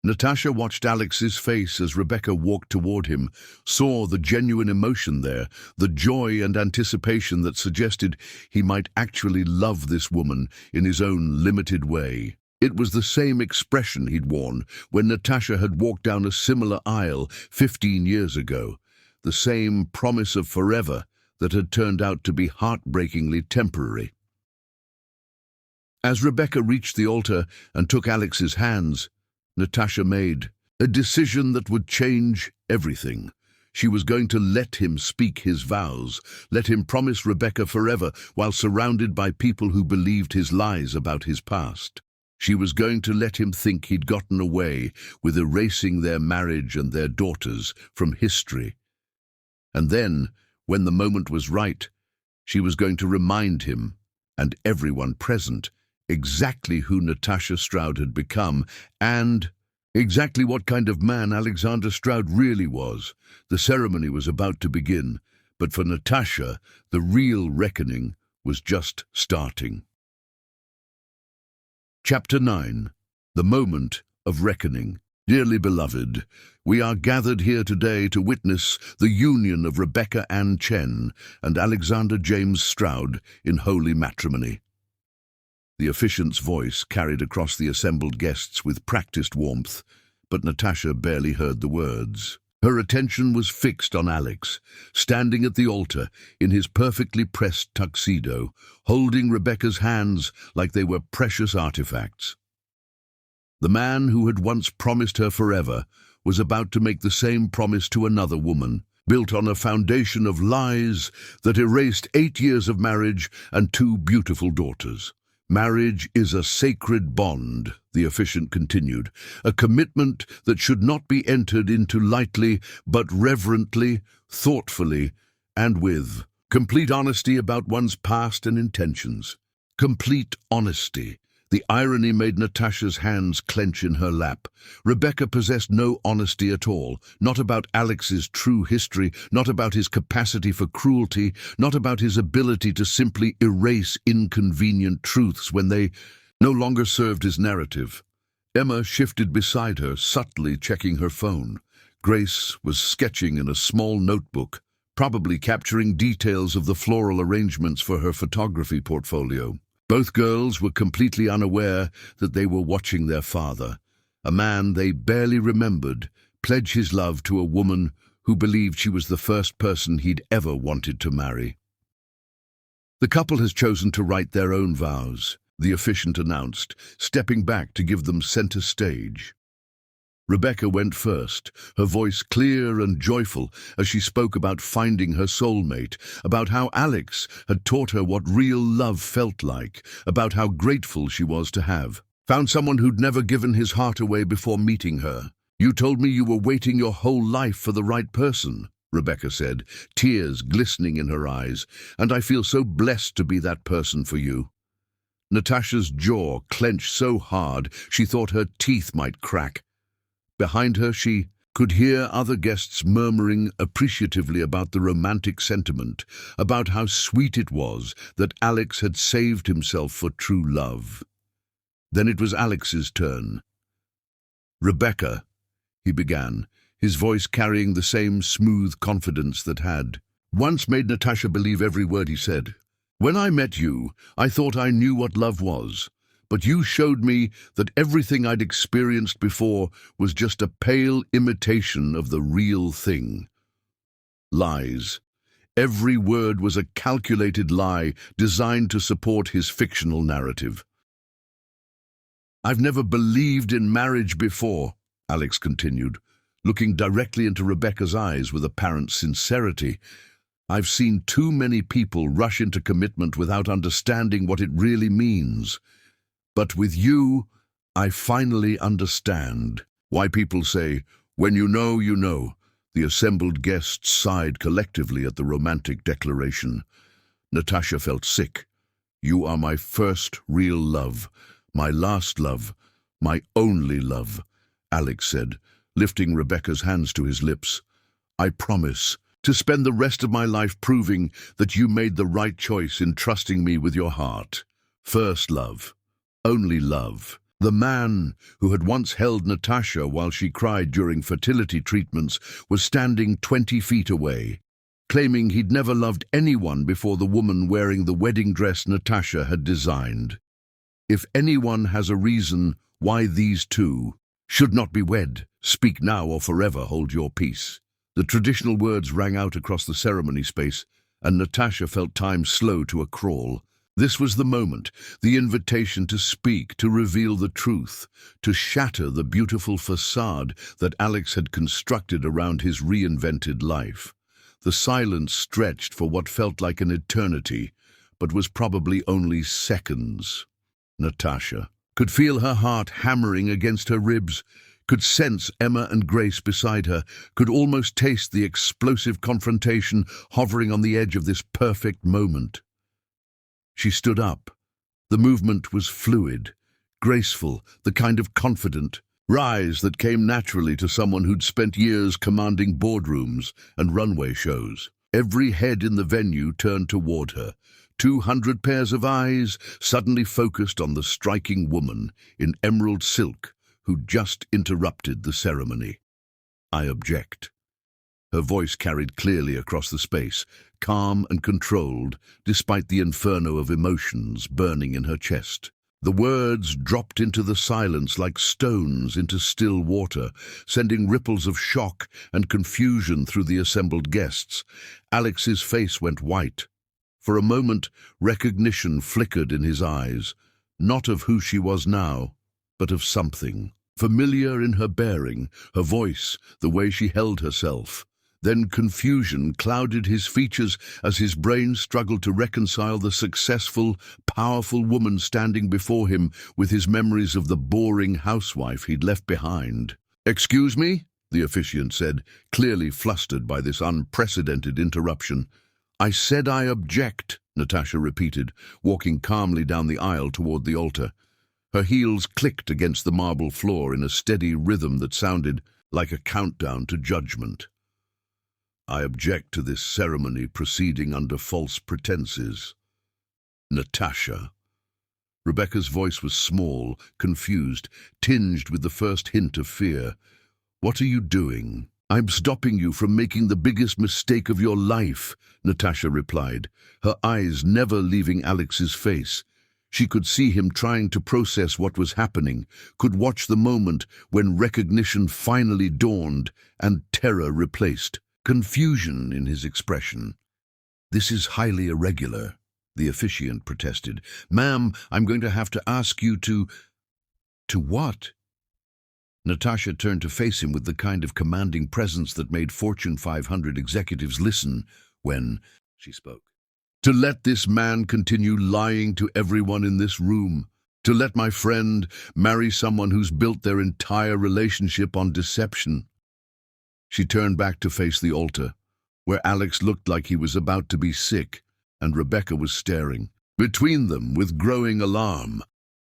Natasha watched Alex's face as Rebecca walked toward him, saw the genuine emotion there, the joy and anticipation that suggested he might actually love this woman in his own limited way. It was the same expression he'd worn when Natasha had walked down a similar aisle 15 years ago, the same promise of forever that had turned out to be heartbreakingly temporary. As Rebecca reached the altar and took Alex's hands, Natasha made a decision that would change everything. She was going to let him speak his vows, let him promise Rebecca forever while surrounded by people who believed his lies about his past. She was going to let him think he'd gotten away with erasing their marriage and their daughters from history. And then, when the moment was right, she was going to remind him, and everyone present, exactly who Natasha Stroud had become, and exactly what kind of man Alexander Stroud really was. The ceremony was about to begin, but for Natasha, the real reckoning was just starting. Chapter 9. The Moment of Reckoning. Dearly beloved, we are gathered here today to witness the union of Rebecca Ann Chen and Alexander James Stroud in holy matrimony. The officiant's voice carried across the assembled guests with practiced warmth, but Natasha barely heard the words. Her attention was fixed on Alex, standing at the altar in his perfectly pressed tuxedo, holding Rebecca's hands like they were precious artifacts. The man who had once promised her forever was about to make the same promise to another woman, built on a foundation of lies that erased 8 years of marriage and 2 beautiful daughters. Marriage is a sacred bond, the officiant continued, a commitment that should not be entered into lightly, but reverently, thoughtfully, and with complete honesty about one's past and intentions. Complete honesty. The irony made Natasha's hands clench in her lap. Rebecca possessed no honesty at all, not about Alex's true history, not about his capacity for cruelty, not about his ability to simply erase inconvenient truths when they no longer served his narrative. Emma shifted beside her, subtly checking her phone. Grace was sketching in a small notebook, probably capturing details of the floral arrangements for her photography portfolio. Both girls were completely unaware that they were watching their father, a man they barely remembered, pledge his love to a woman who believed she was the first person he'd ever wanted to marry. The couple has chosen to write their own vows, the officiant announced, stepping back to give them center stage. Rebecca went first, her voice clear and joyful as she spoke about finding her soulmate, about how Alex had taught her what real love felt like, about how grateful she was to have found someone who'd never given his heart away before meeting her. "You told me you were waiting your whole life for the right person," Rebecca said, tears glistening in her eyes, "and I feel so blessed to be that person for you." Natasha's jaw clenched so hard she thought her teeth might crack. Behind her, she could hear other guests murmuring appreciatively about the romantic sentiment, about how sweet it was that Alex had saved himself for true love. Then it was Alex's turn. "Rebecca," he began, his voice carrying the same smooth confidence that had once made Natasha believe every word he said. "When I met you, I thought I knew what love was. But you showed me that everything I'd experienced before was just a pale imitation of the real thing. Lies. Every word was a calculated lie designed to support his fictional narrative. I've never believed in marriage before," Alex continued, looking directly into Rebecca's eyes with apparent sincerity. "I've seen too many people rush into commitment without understanding what it really means. But with you, I finally understand why people say, 'When you know, you know.'" The assembled guests sighed collectively at the romantic declaration. Natasha felt sick. "You are my first real love, my last love, my only love," Alex said, lifting Rebecca's hands to his lips. "I promise to spend the rest of my life proving that you made the right choice in trusting me with your heart. First love. Only love." The man who had once held Natasha while she cried during fertility treatments was standing 20 feet away, claiming he'd never loved anyone before the woman wearing the wedding dress Natasha had designed. If anyone has a reason why these two should not be wed, speak now or forever hold your peace. The traditional words rang out across the ceremony space, and Natasha felt time slow to a crawl. This was the moment, the invitation to speak, to reveal the truth, to shatter the beautiful facade that Alex had constructed around his reinvented life. The silence stretched for what felt like an eternity, but was probably only seconds. Natasha could feel her heart hammering against her ribs, could sense Emma and Grace beside her, could almost taste the explosive confrontation hovering on the edge of this perfect moment. She stood up. The movement was fluid, graceful, the kind of confident rise that came naturally to someone who'd spent years commanding boardrooms and runway shows. Every head in the venue turned toward her. 200 pairs of eyes suddenly focused on the striking woman in emerald silk who'd just interrupted the ceremony. "I object." Her voice carried clearly across the space, calm and controlled, despite the inferno of emotions burning in her chest. The words dropped into the silence like stones into still water, sending ripples of shock and confusion through the assembled guests. Alex's face went white. For a moment, recognition flickered in his eyes, not of who she was now, but of something. Familiar in her bearing, her voice, the way she held herself. Then confusion clouded his features as his brain struggled to reconcile the successful, powerful woman standing before him with his memories of the boring housewife he'd left behind. "Excuse me?" the officiant said, clearly flustered by this unprecedented interruption. "I said I object," Natasha repeated, walking calmly down the aisle toward the altar. Her heels clicked against the marble floor in a steady rhythm that sounded like a countdown to judgment. "I object to this ceremony proceeding under false pretenses." "Natasha." Rebecca's voice was small, confused, tinged with the first hint of fear. "What are you doing?" "I'm stopping you from making the biggest mistake of your life," Natasha replied, her eyes never leaving Alex's face. She could see him trying to process what was happening, could watch the moment when recognition finally dawned and terror replaced confusion in his expression. "This is highly irregular," the officiant protested. "Ma'am, I'm going to have to ask you to..." "To what?" Natasha turned to face him with the kind of commanding presence that made Fortune 500 executives listen when she spoke. "To let this man continue lying to everyone in this room. To let my friend marry someone who's built their entire relationship on deception." She turned back to face the altar, where Alex looked like he was about to be sick, and Rebecca was staring between them with growing alarm.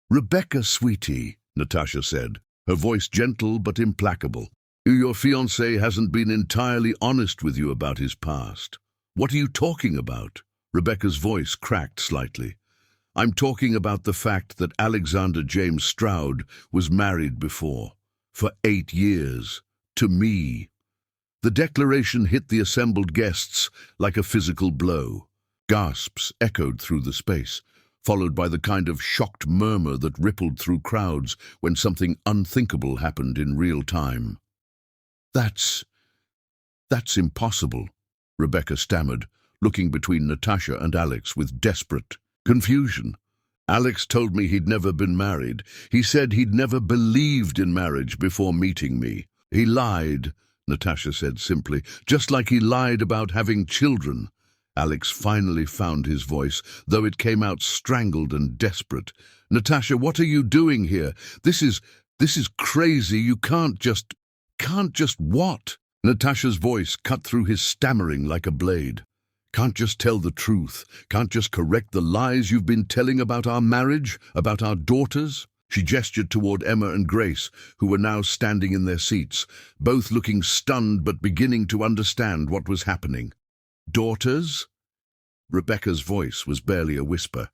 "Rebecca, sweetie," Natasha said, her voice gentle but implacable. "Your fiancé hasn't been entirely honest with you about his past." "What are you talking about?" Rebecca's voice cracked slightly. "I'm talking about the fact that Alexander James Stroud was married before, for 8 years, to me." The declaration hit the assembled guests like a physical blow. Gasps echoed through the space, followed by the kind of shocked murmur that rippled through crowds when something unthinkable happened in real time. That's impossible," Rebecca stammered, looking between Natasha and Alex with desperate confusion. "Alex told me he'd never been married. He said he'd never believed in marriage before meeting me. He lied," Natasha said simply, "just like he lied about having children." Alex finally found his voice, though it came out strangled and desperate. "Natasha, what are you doing here? This is crazy. You can't just what?" Natasha's voice cut through his stammering like a blade. "Can't just tell the truth? Can't just correct the lies you've been telling about our marriage, about our daughters?" She gestured toward Emma and Grace, who were now standing in their seats, both looking stunned but beginning to understand what was happening. "Daughters?" Rebecca's voice was barely a whisper.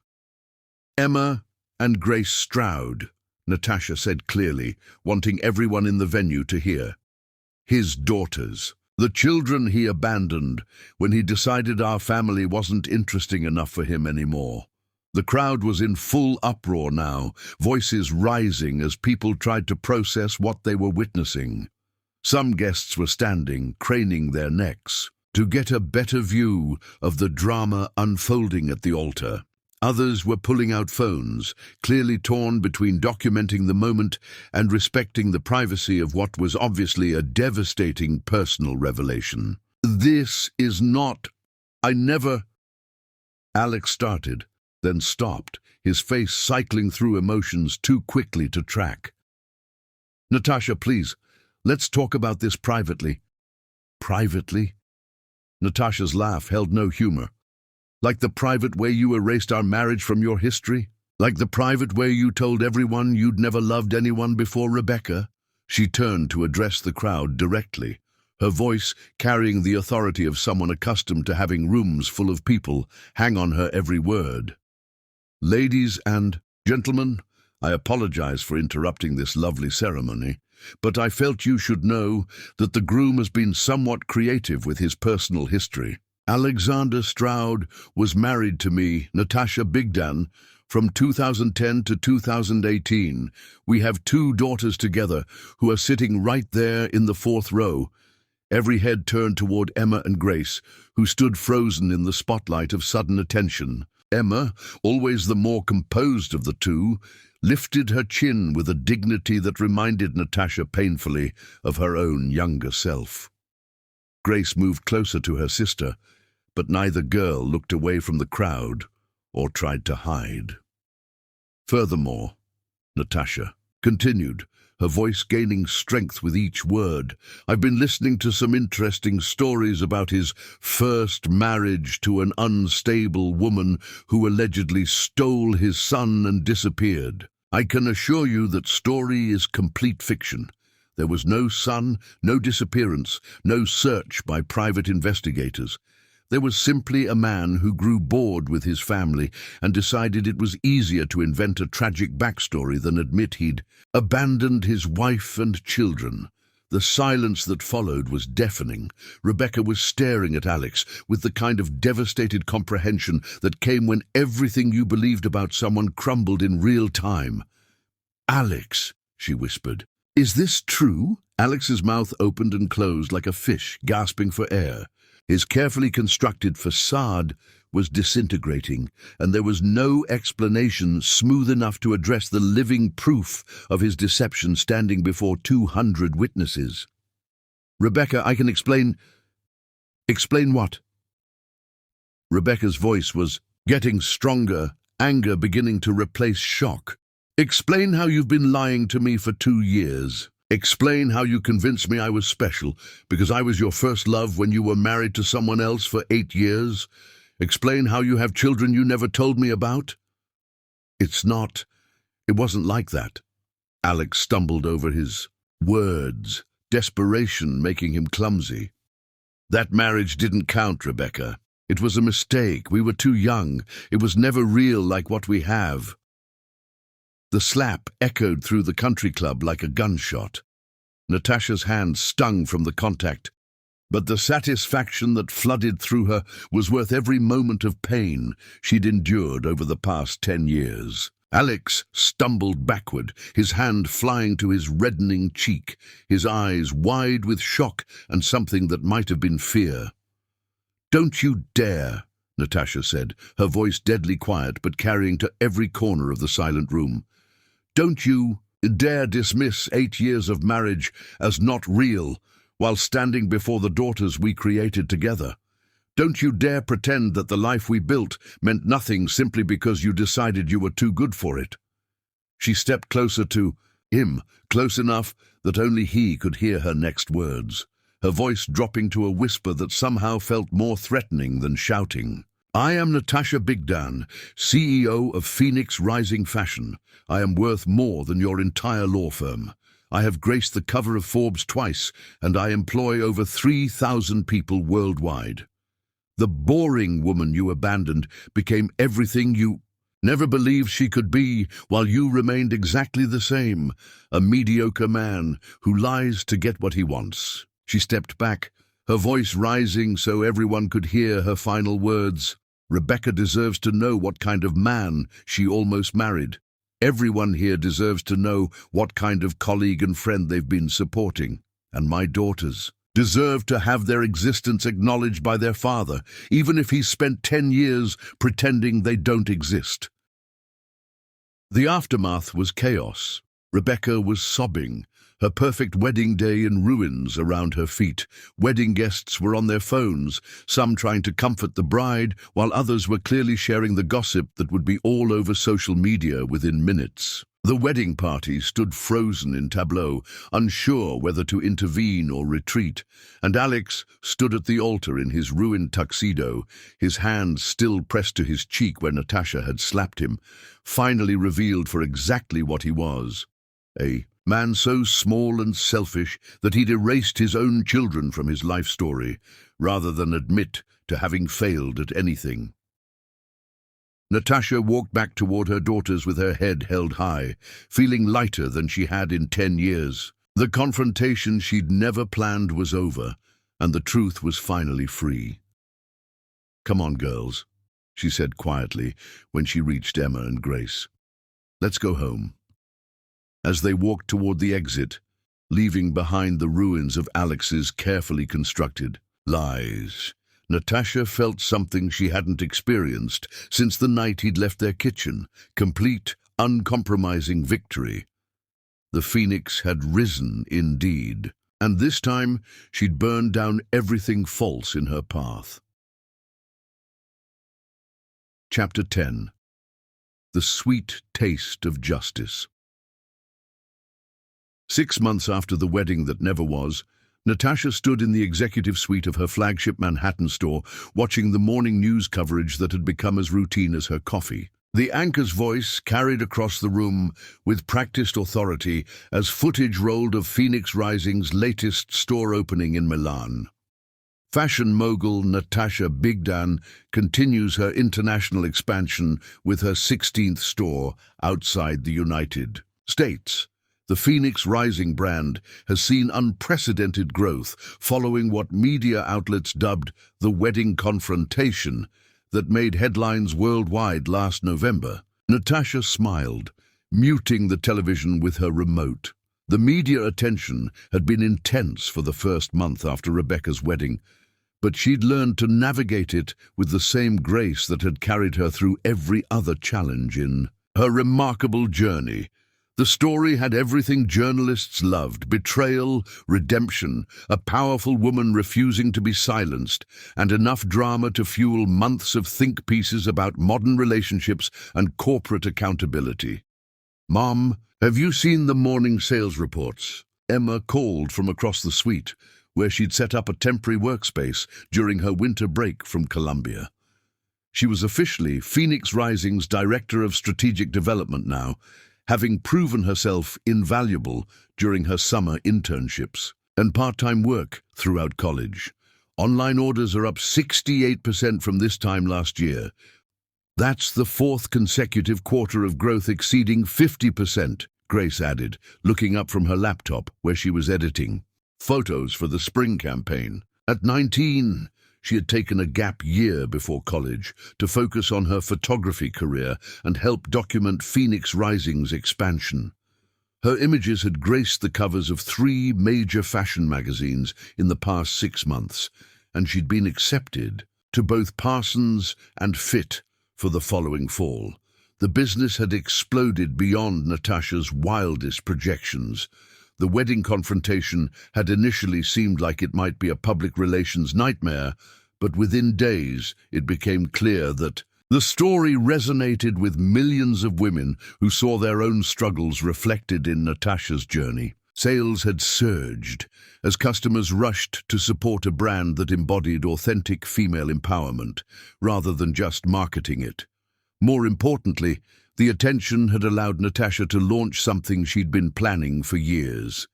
"Emma and Grace Stroud," Natasha said clearly, wanting everyone in the venue to hear. "His daughters. The children he abandoned when he decided our family wasn't interesting enough for him anymore." The crowd was in full uproar now, voices rising as people tried to process what they were witnessing. Some guests were standing, craning their necks, to get a better view of the drama unfolding at the altar. Others were pulling out phones, clearly torn between documenting the moment and respecting the privacy of what was obviously a devastating personal revelation. "This is not... I never..." Alex started, then stopped, his face cycling through emotions too quickly to track. "Natasha, please, let's talk about this privately." "Privately?" Natasha's laugh held no humor. "Like the private way you erased our marriage from your history? Like the private way you told everyone you'd never loved anyone before Rebecca?" She turned to address the crowd directly, her voice carrying the authority of someone accustomed to having rooms full of people hang on her every word. "Ladies and gentlemen, I apologize for interrupting this lovely ceremony, but I felt you should know that the groom has been somewhat creative with his personal history. Alexander Stroud was married to me, Natasha Bigdan, from 2010 to 2018. We have 2 daughters together who are sitting right there in the 4th row." Every head turned toward Emma and Grace, who stood frozen in the spotlight of sudden attention. Emma, always the more composed of the two, lifted her chin with a dignity that reminded Natasha painfully of her own younger self. Grace moved closer to her sister, but neither girl looked away from the crowd or tried to hide. "Furthermore," Natasha continued, her voice gaining strength with each word, "I've been listening to some interesting stories about his first marriage to an unstable woman who allegedly stole his son and disappeared. I can assure you that story is complete fiction. There was no son, no disappearance, no search by private investigators. There was simply a man who grew bored with his family and decided it was easier to invent a tragic backstory than admit he'd abandoned his wife and children." The silence that followed was deafening. Rebecca was staring at Alex with the kind of devastated comprehension that came when everything you believed about someone crumbled in real time. "Alex," she whispered, "is this true?" Alex's mouth opened and closed like a fish gasping for air. His carefully constructed facade was disintegrating, and there was no explanation smooth enough to address the living proof of his deception standing before 200 witnesses. "Rebecca, I can explain..." "Explain what?" Rebecca's voice was getting stronger, anger beginning to replace shock. "Explain how you've been lying to me for 2 years. Explain how you convinced me I was special because I was your first love when you were married to someone else for 8 years. Explain how you have children you never told me about." It wasn't like that." Alex stumbled over his words, desperation making him clumsy. "That marriage didn't count, Rebecca. It was a mistake. We were too young. It was never real like what we have." The slap echoed through the country club like a gunshot. Natasha's hand stung from the contact, but the satisfaction that flooded through her was worth every moment of pain she'd endured over the past 10 years. Alex stumbled backward, his hand flying to his reddening cheek, his eyes wide with shock and something that might have been fear. "Don't you dare," Natasha said, her voice deadly quiet but carrying to every corner of the silent room. "Don't you dare dismiss 8 years of marriage as not real while standing before the daughters we created together. Don't you dare pretend that the life we built meant nothing simply because you decided you were too good for it." She stepped closer to him, close enough that only he could hear her next words, her voice dropping to a whisper that somehow felt more threatening than shouting. "I am Natasha Bigdan, CEO of Phoenix Rising Fashion. I am worth more than your entire law firm. I have graced the cover of Forbes twice, and I employ over 3,000 people worldwide. The boring woman you abandoned became everything you never believed she could be, while you remained exactly the same, a mediocre man who lies to get what he wants." She stepped back, her voice rising so everyone could hear her final words. "Rebecca deserves to know what kind of man she almost married. Everyone here deserves to know what kind of colleague and friend they've been supporting. And my daughters deserve to have their existence acknowledged by their father, even if he's spent 10 years pretending they don't exist. The aftermath was chaos. Rebecca was sobbing, her perfect wedding day in ruins around her feet. Wedding guests were on their phones, some trying to comfort the bride, while others were clearly sharing the gossip that would be all over social media within minutes. The wedding party stood frozen in tableau, unsure whether to intervene or retreat, and Alex stood at the altar in his ruined tuxedo, his hand still pressed to his cheek where Natasha had slapped him, finally revealed for exactly what he was. A man so small and selfish that he'd erased his own children from his life story, rather than admit to having failed at anything. Natasha walked back toward her daughters with her head held high, feeling lighter than she had in 10 years. The confrontation she'd never planned was over, and the truth was finally free. "Come on, girls," she said quietly when she reached Emma and Grace. "Let's go home." As they walked toward the exit, leaving behind the ruins of Alex's carefully constructed lies, Natasha felt something she hadn't experienced since the night he'd left their kitchen: complete, uncompromising victory. The phoenix had risen indeed, and this time she'd burned down everything false in her path. Chapter 10. The Sweet Taste of Justice. 6 months after the wedding that never was, Natasha stood in the executive suite of her flagship Manhattan store, watching the morning news coverage that had become as routine as her coffee. The anchor's voice carried across the room with practiced authority as footage rolled of Phoenix Rising's latest store opening in Milan. Fashion mogul Natasha Bigdan continues her international expansion with her 16th store outside the United States. The Phoenix Rising brand has seen unprecedented growth following what media outlets dubbed the wedding confrontation that made headlines worldwide last November. Natasha smiled, muting the television with her remote. The media attention had been intense for the first month after Rebecca's wedding, but she'd learned to navigate it with the same grace that had carried her through every other challenge in her remarkable journey. The story had everything journalists loved: betrayal, redemption, a powerful woman refusing to be silenced, and enough drama to fuel months of think pieces about modern relationships and corporate accountability. "Mom, have you seen the morning sales reports?" Emma called from across the suite, where she'd set up a temporary workspace during her winter break from Columbia. She was officially Phoenix Rising's Director of Strategic Development now, having proven herself invaluable during her summer internships and part-time work throughout college. Online orders are up 68% from this time last year. That's the 4th consecutive quarter of growth exceeding 50%, Grace added, looking up from her laptop where she was editing photos for the spring campaign. At 19, she had taken a gap year before college to focus on her photography career and help document Phoenix Rising's expansion. Her images had graced the covers of 3 major fashion magazines in the past 6 months, and she'd been accepted to both Parsons and Fit for the following fall. The business had exploded beyond Natasha's wildest projections. The wedding confrontation had initially seemed like it might be a public relations nightmare, but within days it became clear that the story resonated with millions of women who saw their own struggles reflected in Natasha's journey. Sales had surged as customers rushed to support a brand that embodied authentic female empowerment, rather than just marketing it. More importantly, the attention had allowed Natasha to launch something she'd been planning for years.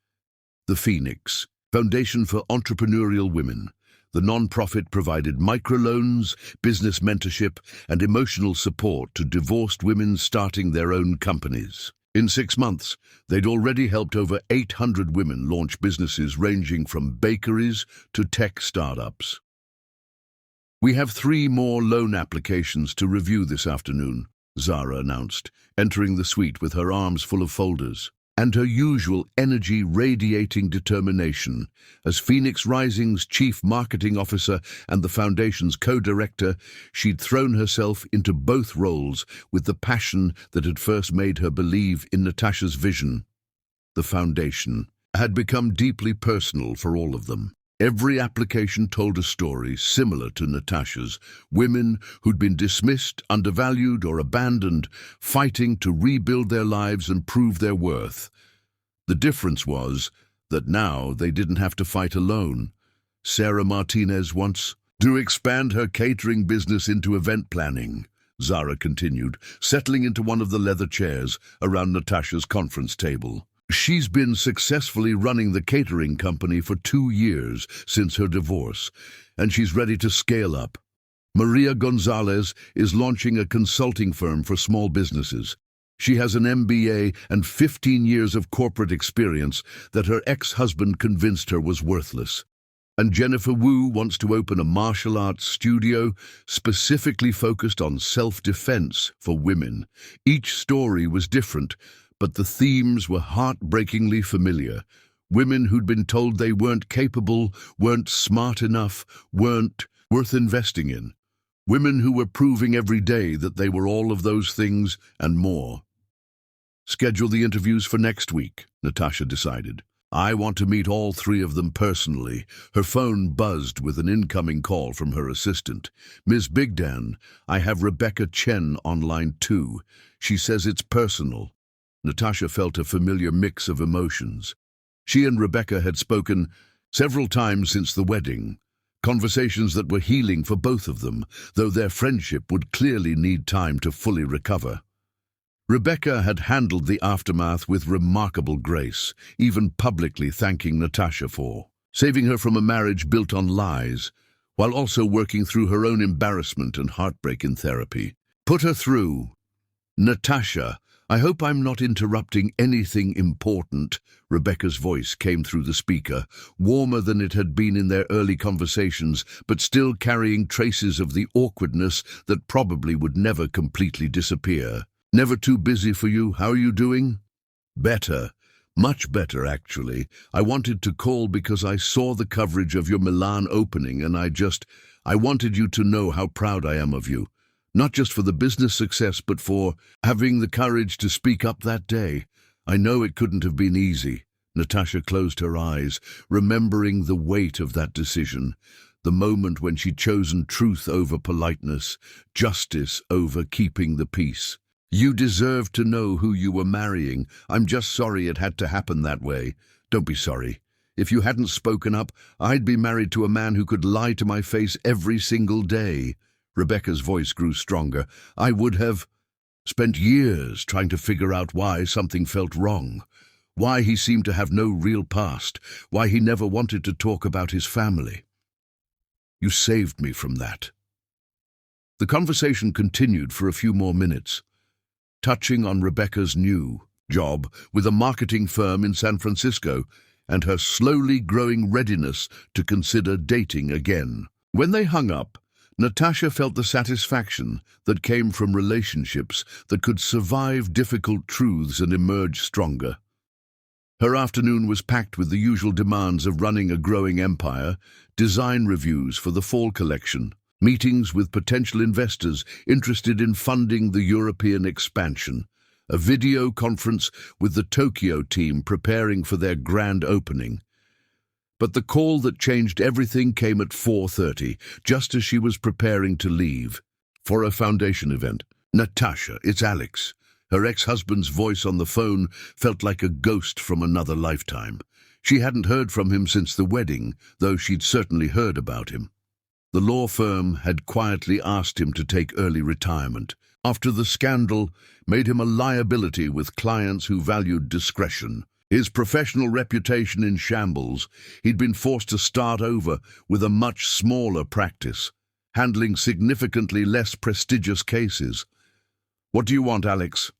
The Phoenix Foundation for Entrepreneurial Women. The non-profit provided microloans, business mentorship, and emotional support to divorced women starting their own companies. In 6 months, they'd already helped over 800 women launch businesses ranging from bakeries to tech startups. "We have 3 more loan applications to review this afternoon," Zara announced, entering the suite with her arms full of folders. and her usual energy-radiating determination. As Phoenix Rising's chief marketing officer and the foundation's co-director, she'd thrown herself into both roles with the passion that had first made her believe in Natasha's vision. The foundation had become deeply personal for all of them. Every application told a story similar to Natasha's, women who'd been dismissed, undervalued, or abandoned, fighting to rebuild their lives and prove their worth. The difference was that now they didn't have to fight alone. Sarah Martinez wants to expand her catering business into event planning, Zara continued, settling into one of the leather chairs around Natasha's conference table. She's been successfully running the catering company for 2 years since her divorce, and she's ready to scale up. Maria Gonzalez is launching a consulting firm for small businesses. She has an MBA and 15 years of corporate experience that her ex-husband convinced her was worthless. And Jennifer Wu wants to open a martial arts studio specifically focused on self-defense for women. Each story was different, but the themes were heartbreakingly familiar. Women who'd been told they weren't capable, weren't smart enough, weren't worth investing in. Women who were proving every day that they were all of those things and more. Schedule the interviews for next week, Natasha decided. I want to meet all 3 of them personally. Her phone buzzed with an incoming call from her assistant. Ms. Bigdan, I have Rebecca Chen on line 2. She says it's personal. Natasha felt a familiar mix of emotions. She and Rebecca had spoken several times since the wedding, conversations that were healing for both of them, though their friendship would clearly need time to fully recover. Rebecca had handled the aftermath with remarkable grace, even publicly thanking Natasha for saving her from a marriage built on lies, while also working through her own embarrassment and heartbreak in therapy. Put her through. Natasha, I hope I'm not interrupting anything important. Rebecca's voice came through the speaker, warmer than it had been in their early conversations, but still carrying traces of the awkwardness that probably would never completely disappear. Never too busy for you? How are you doing? Better. Much better, actually. I wanted to call because I saw the coverage of your Milan opening and I wanted you to know how proud I am of you. Not just for the business success, but for having the courage to speak up that day. I know it couldn't have been easy. Natasha closed her eyes, remembering the weight of that decision, the moment when she'd chosen truth over politeness, justice over keeping the peace. You deserve to know who you were marrying. I'm just sorry it had to happen that way. Don't be sorry. If you hadn't spoken up, I'd be married to a man who could lie to my face every single day. Rebecca's voice grew stronger. I would have spent years trying to figure out why something felt wrong, why he seemed to have no real past, why he never wanted to talk about his family. You saved me from that. The conversation continued for a few more minutes, touching on Rebecca's new job with a marketing firm in San Francisco and her slowly growing readiness to consider dating again. When they hung up, Natasha felt the satisfaction that came from relationships that could survive difficult truths and emerge stronger. Her afternoon was packed with the usual demands of running a growing empire, design reviews for the fall collection, meetings with potential investors interested in funding the European expansion, a video conference with the Tokyo team preparing for their grand opening. But the call that changed everything came at 4:30, just as she was preparing to leave for a foundation event. Natasha, it's Alex. Her ex-husband's voice on the phone felt like a ghost from another lifetime. She hadn't heard from him since the wedding, though she'd certainly heard about him. The law firm had quietly asked him to take early retirement after the scandal made him a liability with clients who valued discretion. His professional reputation in shambles, he'd been forced to start over with a much smaller practice, handling significantly less prestigious cases. What do you want, Alex?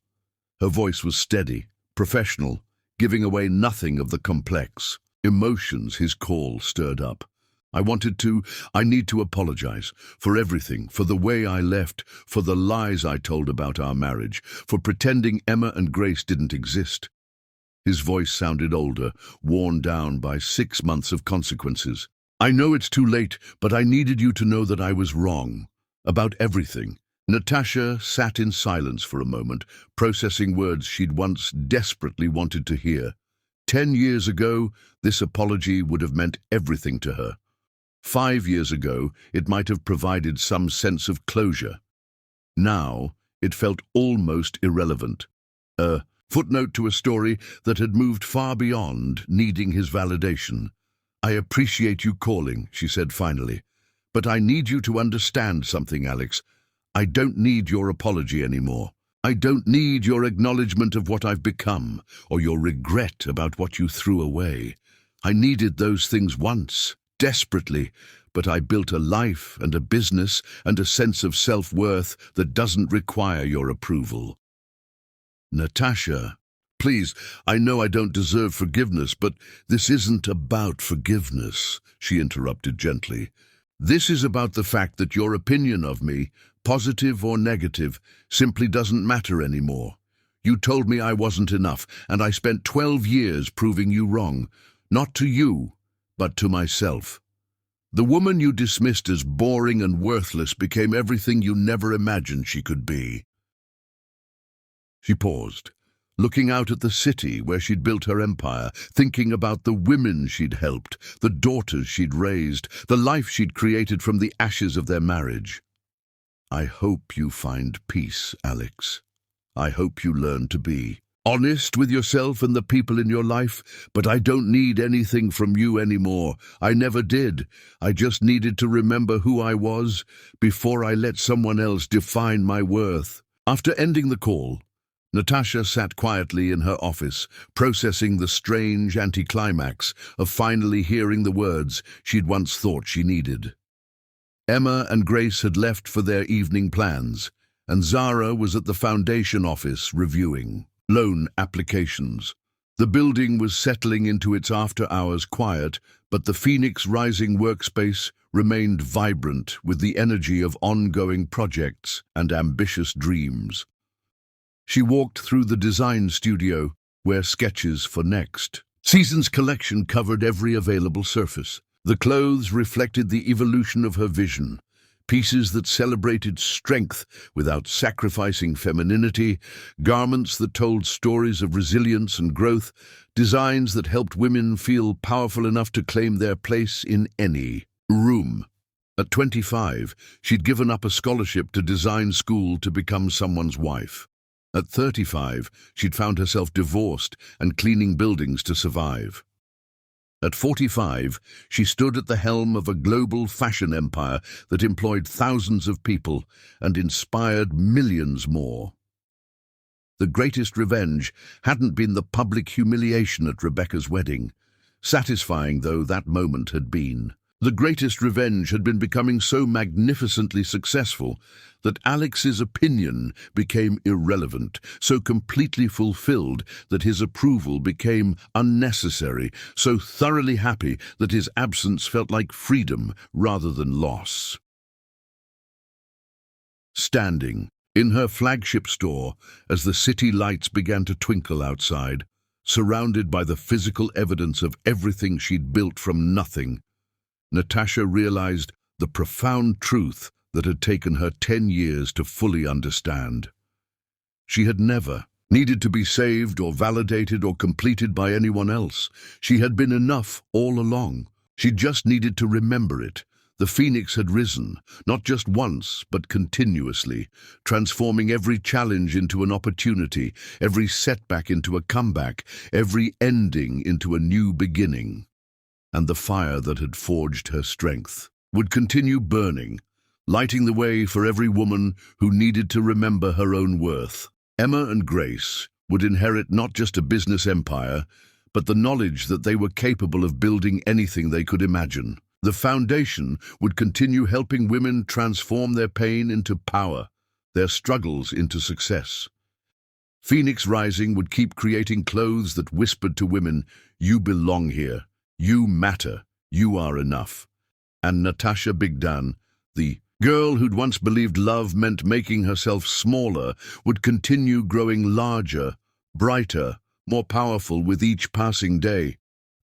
Her voice was steady, professional, giving away nothing of the complex emotions his call stirred up. I need to apologize for everything, for the way I left, for the lies I told about our marriage, for pretending Emma and Grace didn't exist. His voice sounded older, worn down by 6 months of consequences. I know it's too late, but I needed you to know that I was wrong. About everything. Natasha sat in silence for a moment, processing words she'd once desperately wanted to hear. 10 years ago, this apology would have meant everything to her. 5 years ago, it might have provided some sense of closure. Now, it felt almost irrelevant. A footnote to a story that had moved far beyond needing his validation. I appreciate you calling, she said finally. But I need you to understand something, Alex. I don't need your apology anymore. I don't need your acknowledgement of what I've become, or your regret about what you threw away. I needed those things once, desperately, but I built a life and a business and a sense of self-worth that doesn't require your approval. Natasha, please, I know I don't deserve forgiveness, but this isn't about forgiveness, she interrupted gently. This is about the fact that your opinion of me, positive or negative, simply doesn't matter anymore. You told me I wasn't enough, and I spent 12 years proving you wrong, not to you, but to myself. The woman you dismissed as boring and worthless became everything you never imagined she could be. She paused, looking out at the city where she'd built her empire, thinking about the women she'd helped, the daughters she'd raised, the life she'd created from the ashes of their marriage. I hope you find peace, Alex. I hope you learn to be honest with yourself and the people in your life, but I don't need anything from you anymore. I never did. I just needed to remember who I was before I let someone else define my worth. After ending the call, Natasha sat quietly in her office, processing the strange anticlimax of finally hearing the words she'd once thought she needed. Emma and Grace had left for their evening plans, and Zara was at the foundation office reviewing loan applications. The building was settling into its after-hours quiet, but the Phoenix Rising workspace remained vibrant with the energy of ongoing projects and ambitious dreams. She walked through the design studio, where sketches for next season's collection covered every available surface. The clothes reflected the evolution of her vision, pieces that celebrated strength without sacrificing femininity, garments that told stories of resilience and growth, designs that helped women feel powerful enough to claim their place in any room. At 25, she'd given up a scholarship to design school to become someone's wife. At 35, she'd found herself divorced and cleaning buildings to survive. At 45, she stood at the helm of a global fashion empire that employed thousands of people and inspired millions more. The greatest revenge hadn't been the public humiliation at Rebecca's wedding, satisfying though that moment had been. The greatest revenge had been becoming so magnificently successful that Alex's opinion became irrelevant, so completely fulfilled that his approval became unnecessary, so thoroughly happy that his absence felt like freedom rather than loss. Standing in her flagship store as the city lights began to twinkle outside, surrounded by the physical evidence of everything she'd built from nothing, Natasha realized the profound truth that had taken her 10 years to fully understand. She had never needed to be saved or validated or completed by anyone else. She had been enough all along. She just needed to remember it. The phoenix had risen, not just once, but continuously, transforming every challenge into an opportunity, every setback into a comeback, every ending into a new beginning. And the fire that had forged her strength would continue burning, lighting the way for every woman who needed to remember her own worth. Emma and Grace would inherit not just a business empire, but the knowledge that they were capable of building anything they could imagine. The foundation would continue helping women transform their pain into power, their struggles into success. Phoenix Rising would keep creating clothes that whispered to women, "You belong here. You matter. You are enough." And Natasha Bigdan, the girl who'd once believed love meant making herself smaller, would continue growing larger, brighter, more powerful with each passing day,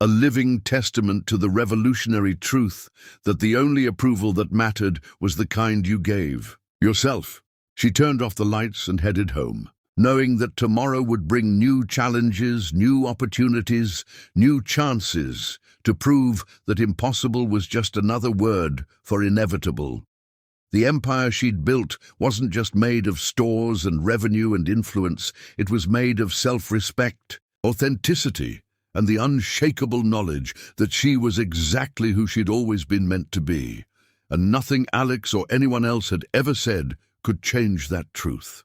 a living testament to the revolutionary truth that the only approval that mattered was the kind you gave yourself. She turned off the lights and headed home, knowing that tomorrow would bring new challenges, new opportunities, new chances to prove that impossible was just another word for inevitable. The empire she'd built wasn't just made of stores and revenue and influence, it was made of self-respect, authenticity, and the unshakable knowledge that she was exactly who she'd always been meant to be, and nothing Alex or anyone else had ever said could change that truth.